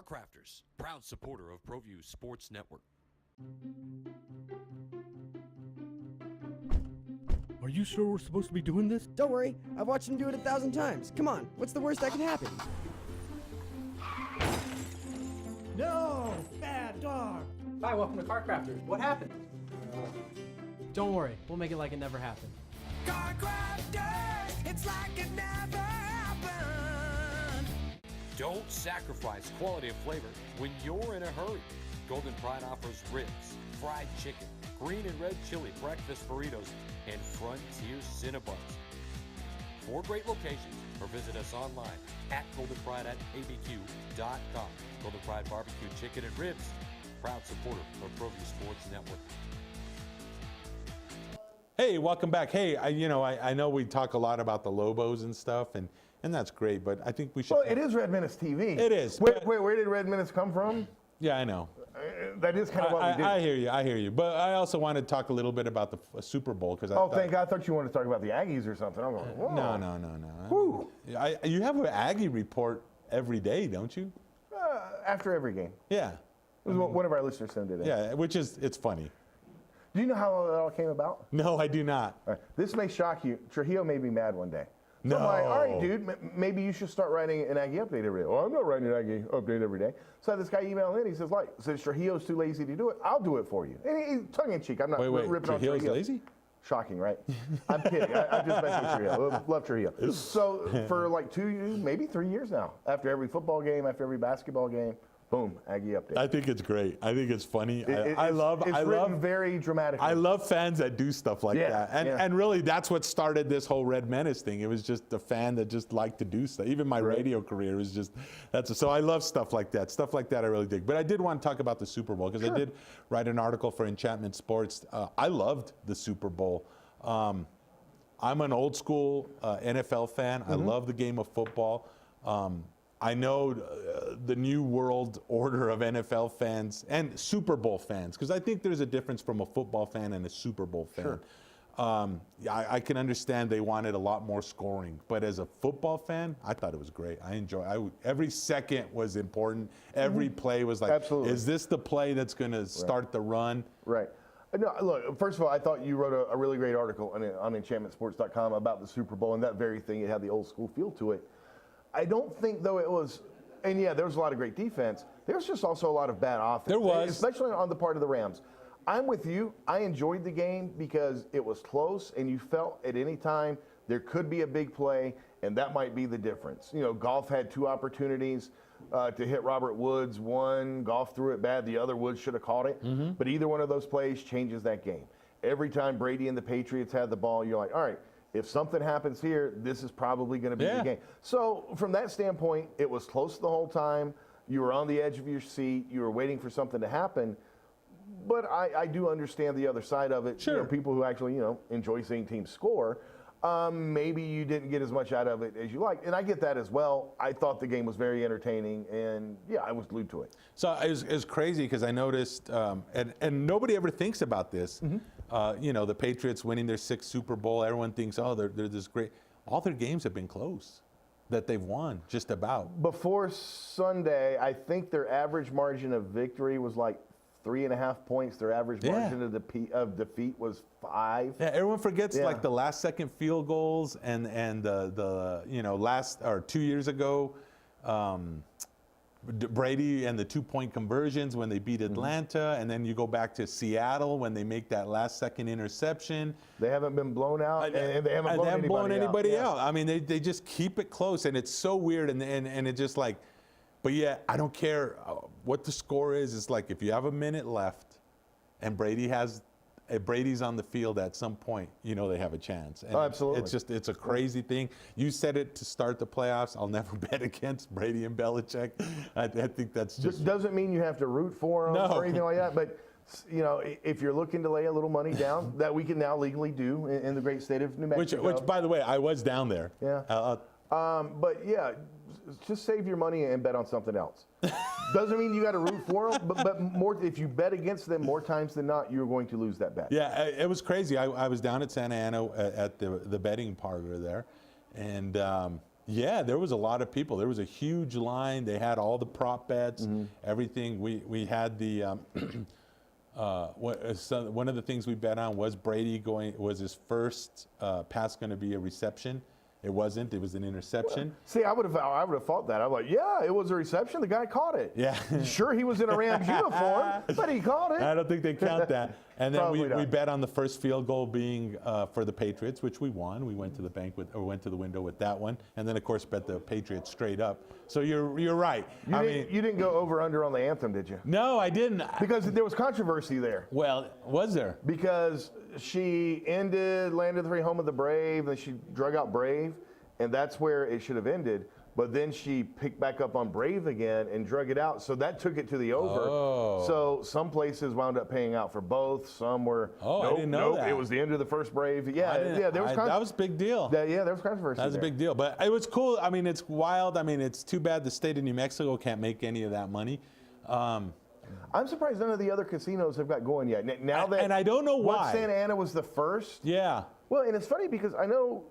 Speaker 5: Crafters, proud supporter of Proview Sports Network.
Speaker 14: Are you sure we're supposed to be doing this?
Speaker 20: Don't worry, I've watched him do it 1,000 times. Come on, what's the worst that can happen?
Speaker 14: No! Bad dog!
Speaker 16: Hi, welcome to Car Crafters. What happened? Don't worry, we'll make it like it never happened.
Speaker 17: Car Crafters, it's like it never happened.
Speaker 5: Don't sacrifice quality of flavor when you're in a hurry. Golden Pride offers ribs, fried chicken, green and red chili breakfast burritos, and Frontier Cinnabons. 4 great locations, or visit us online at goldenpride@abq.com. Golden Pride Barbecue Chicken and Ribs, proud supporter of Proview Sports Network.
Speaker 12: Hey, welcome back. Hey, I know we talk a lot about the Lobos and stuff, and that's great, but I think we should.
Speaker 13: Well, it is Red Menace TV.
Speaker 12: It is.
Speaker 13: Where did Red Menace come from?
Speaker 12: Yeah, I know.
Speaker 13: That is kind of what we do.
Speaker 12: I hear you. But I also want to talk a little bit about the Super Bowl because
Speaker 13: I thought you wanted to talk about the Aggies or something. I'm going, whoa.
Speaker 12: No.
Speaker 13: Whew.
Speaker 12: You have an Aggie report every day, don't you?
Speaker 13: After every game.
Speaker 12: Yeah.
Speaker 13: One of our listeners sent it in.
Speaker 12: Yeah, it's funny.
Speaker 13: Do you know how that all came about?
Speaker 12: No, I do not.
Speaker 13: Right. This may shock you. Trujillo made me mad one day. So
Speaker 12: No.
Speaker 13: I'm like, all right, dude, maybe you should start writing an Aggie update every day. Well, I'm not writing an Aggie update every day. So I had this guy email in. He says, since Trujillo's too lazy to do it, I'll do it for you. And he's tongue in cheek. I'm not ripping on Trujillo.
Speaker 12: Trujillo's lazy?
Speaker 13: Shocking, right? I'm kidding. I'm just messing with Trujillo. Love Trujillo. So for like 2 years, maybe 3 years now, after every football game, after every basketball game, boom, Aggie update.
Speaker 12: I think it's great. I think it's funny. I love
Speaker 13: very dramatic.
Speaker 12: I love fans that do stuff like that. And really that's what started this whole Red Menace thing. It was just a fan that just liked to do stuff. Even my radio career was just so I love stuff like that. Stuff like that I really dig. But I did want to talk about the Super Bowl because I did write an article for Enchantment Sports. I loved the Super Bowl. I'm an old school NFL fan. I love the game of football. I know the new world order of NFL fans and Super Bowl fans, because I think there's a difference from a football fan and a Super Bowl fan.
Speaker 13: Sure.
Speaker 12: I can understand they wanted a lot more scoring, but as a football fan, I thought it was great. Every second was important. Every play was like,
Speaker 13: absolutely.
Speaker 12: Is this the play that's going to start the run?
Speaker 13: Right. No, look, first of all, I thought you wrote a really great article on enchantmentsports.com about the Super Bowl and that very thing. It had the old school feel to it. I don't think, though, it was, and yeah, there was a lot of great defense. There was just also a lot of bad offense.
Speaker 12: There was.
Speaker 13: Especially on the part of the Rams. I'm with you. I enjoyed the game because it was close, and you felt at any time there could be a big play, and that might be the difference. Goff had 2 opportunities to hit Robert Woods. One, Goff threw it bad. The other, Woods should have caught it. But either one of those plays changes that game. Every time Brady and the Patriots had the ball, you're like, all right, if something happens here, this is probably going to be the game. So from that standpoint, it was close the whole time. You were on the edge of your seat. You were waiting for something to happen. But I do understand the other side of it.
Speaker 12: Sure.
Speaker 13: People who actually, enjoy seeing teams score. maybe you didn't get as much out of it as you liked. And I get that as well. I thought the game was very entertaining, and yeah, I was glued to it.
Speaker 12: So it was crazy because I noticed, and nobody ever thinks about this. You know, the Patriots winning their 6th Super Bowl, everyone thinks, oh, they're this great. All their games have been close that they've won, just about.
Speaker 13: Before Sunday, I think their average margin of victory was like 3.5 points. Their average margin of defeat was 5.
Speaker 12: Yeah, everyone forgets like the last second field goals and the you know, last or 2 years ago, Brady and the 2-point conversions when they beat Atlanta, and then you go back to Seattle when they make that last second interception.
Speaker 13: They haven't been blown out, and they haven't blown
Speaker 12: anybody out. I mean, they just keep it close, and it's so weird, and it just like, but yeah, I don't care what the score is. It's like if you have a minute left, and Brady's on the field at some point, you know they have a chance. And
Speaker 13: absolutely.
Speaker 12: It's a crazy thing. You said it to start the playoffs. I'll never bet against Brady and Belichick. I think that's just.
Speaker 13: Doesn't mean you have to root for them or anything like that, but you know, if you're looking to lay a little money down, that we can now legally do in the great state of New Mexico.
Speaker 12: Which, by the way, I was down there.
Speaker 13: Yeah. But yeah, just save your money and bet on something else. Doesn't mean you got to root for them, but more if you bet against them more times than not, you're going to lose that bet.
Speaker 12: Yeah, it was crazy. I was down at Santa Ana at the betting parlor there, and yeah, there was a lot of people. There was a huge line. They had all the prop bets, everything. We had the one of the things we bet on was Brady was his first pass going to be a reception. It wasn't. It was an interception.
Speaker 13: Well, see, I would have thought that. I'm like, yeah, it was a reception. The guy caught it.
Speaker 12: Yeah.
Speaker 13: Sure, he was in a Rams uniform, but he caught it.
Speaker 12: I don't think they count that. And then we bet on the first field goal being for the Patriots, which we won. We went to the went to the window with that one, and then of course bet the Patriots straight up. So you're right.
Speaker 13: You didn't go over under on the anthem, did you?
Speaker 12: No, I didn't.
Speaker 13: Because there was controversy there.
Speaker 12: Well, was there?
Speaker 13: Because she ended Land of the Free, Home of the Brave, and she drug out Brave, and that's where it should have ended. But then she picked back up on Brave again and drug it out. So that took it to the over.
Speaker 12: Oh.
Speaker 13: So some places wound up paying out for both. Some were,
Speaker 12: I didn't know that.
Speaker 13: It was the end of the first Brave. Yeah, there was
Speaker 12: that was a big deal.
Speaker 13: Yeah, there was controversy.
Speaker 12: That was a big deal. But it was cool. I mean, it's wild. I mean, it's too bad the state of New Mexico can't make any of that money.
Speaker 13: I'm surprised none of the other casinos have got going yet. Now that,
Speaker 12: and I don't know why.
Speaker 13: Santa Ana was the first.
Speaker 12: Yeah.
Speaker 13: Well, and it's funny because I know.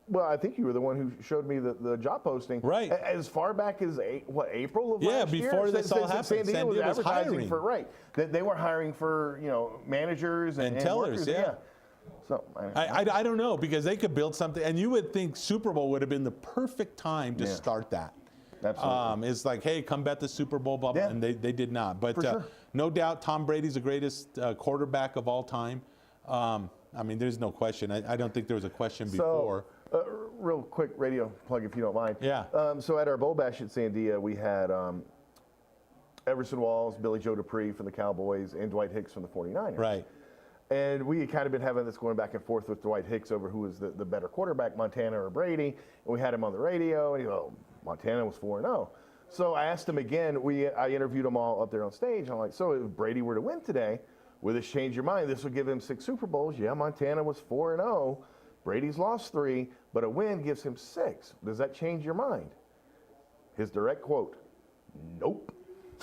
Speaker 13: Well, I think you were the one who showed me the job posting.
Speaker 12: Right.
Speaker 13: As far back as April of last year?
Speaker 12: Yeah, before this all happened.
Speaker 13: San Diego was advertising
Speaker 12: hiring.
Speaker 13: for they were hiring for managers and
Speaker 12: tellers.
Speaker 13: Workers,
Speaker 12: yeah.
Speaker 13: So
Speaker 12: I don't know, because they could build something, and you would think Super Bowl would have been the perfect time to start that.
Speaker 13: Absolutely.
Speaker 12: It's like, hey, come bet the Super Bowl, blah, blah, and they did not. But no doubt, Tom Brady's the greatest quarterback of all time. I mean, there's no question. I don't think there was a question before.
Speaker 13: Real quick radio plug, if you don't mind.
Speaker 12: Yeah.
Speaker 13: So at our Bowl Bash at Sandia, we had Everson Walls, Billy Joe Dupree from the Cowboys, and Dwight Hicks from the 49ers.
Speaker 12: Right.
Speaker 13: And we had kind of been having this going back and forth with Dwight Hicks over who was the better quarterback, Montana or Brady. And we had him on the radio, and he goes, Montana was 4-0. So I asked him again. I interviewed them all up there on stage. I'm like, so if Brady were to win today, would this change your mind? This would give him 6 Super Bowls. Yeah, Montana was 4-0. Brady's lost 3, but a win gives him 6. Does that change your mind? His direct quote, nope.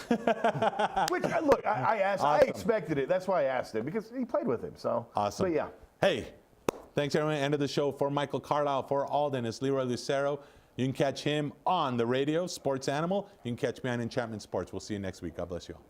Speaker 13: Which, look, I asked. Awesome. I expected it. That's why I asked him, because he played with him. So
Speaker 12: awesome.
Speaker 13: But yeah.
Speaker 12: Hey, thanks everyone. End of the show. For Michael Carlisle, for Alden, it's Leroy Lucero. You can catch him on the radio, Sports Animal. You can catch me on Enchantment Sports. We'll see you next week. God bless you all.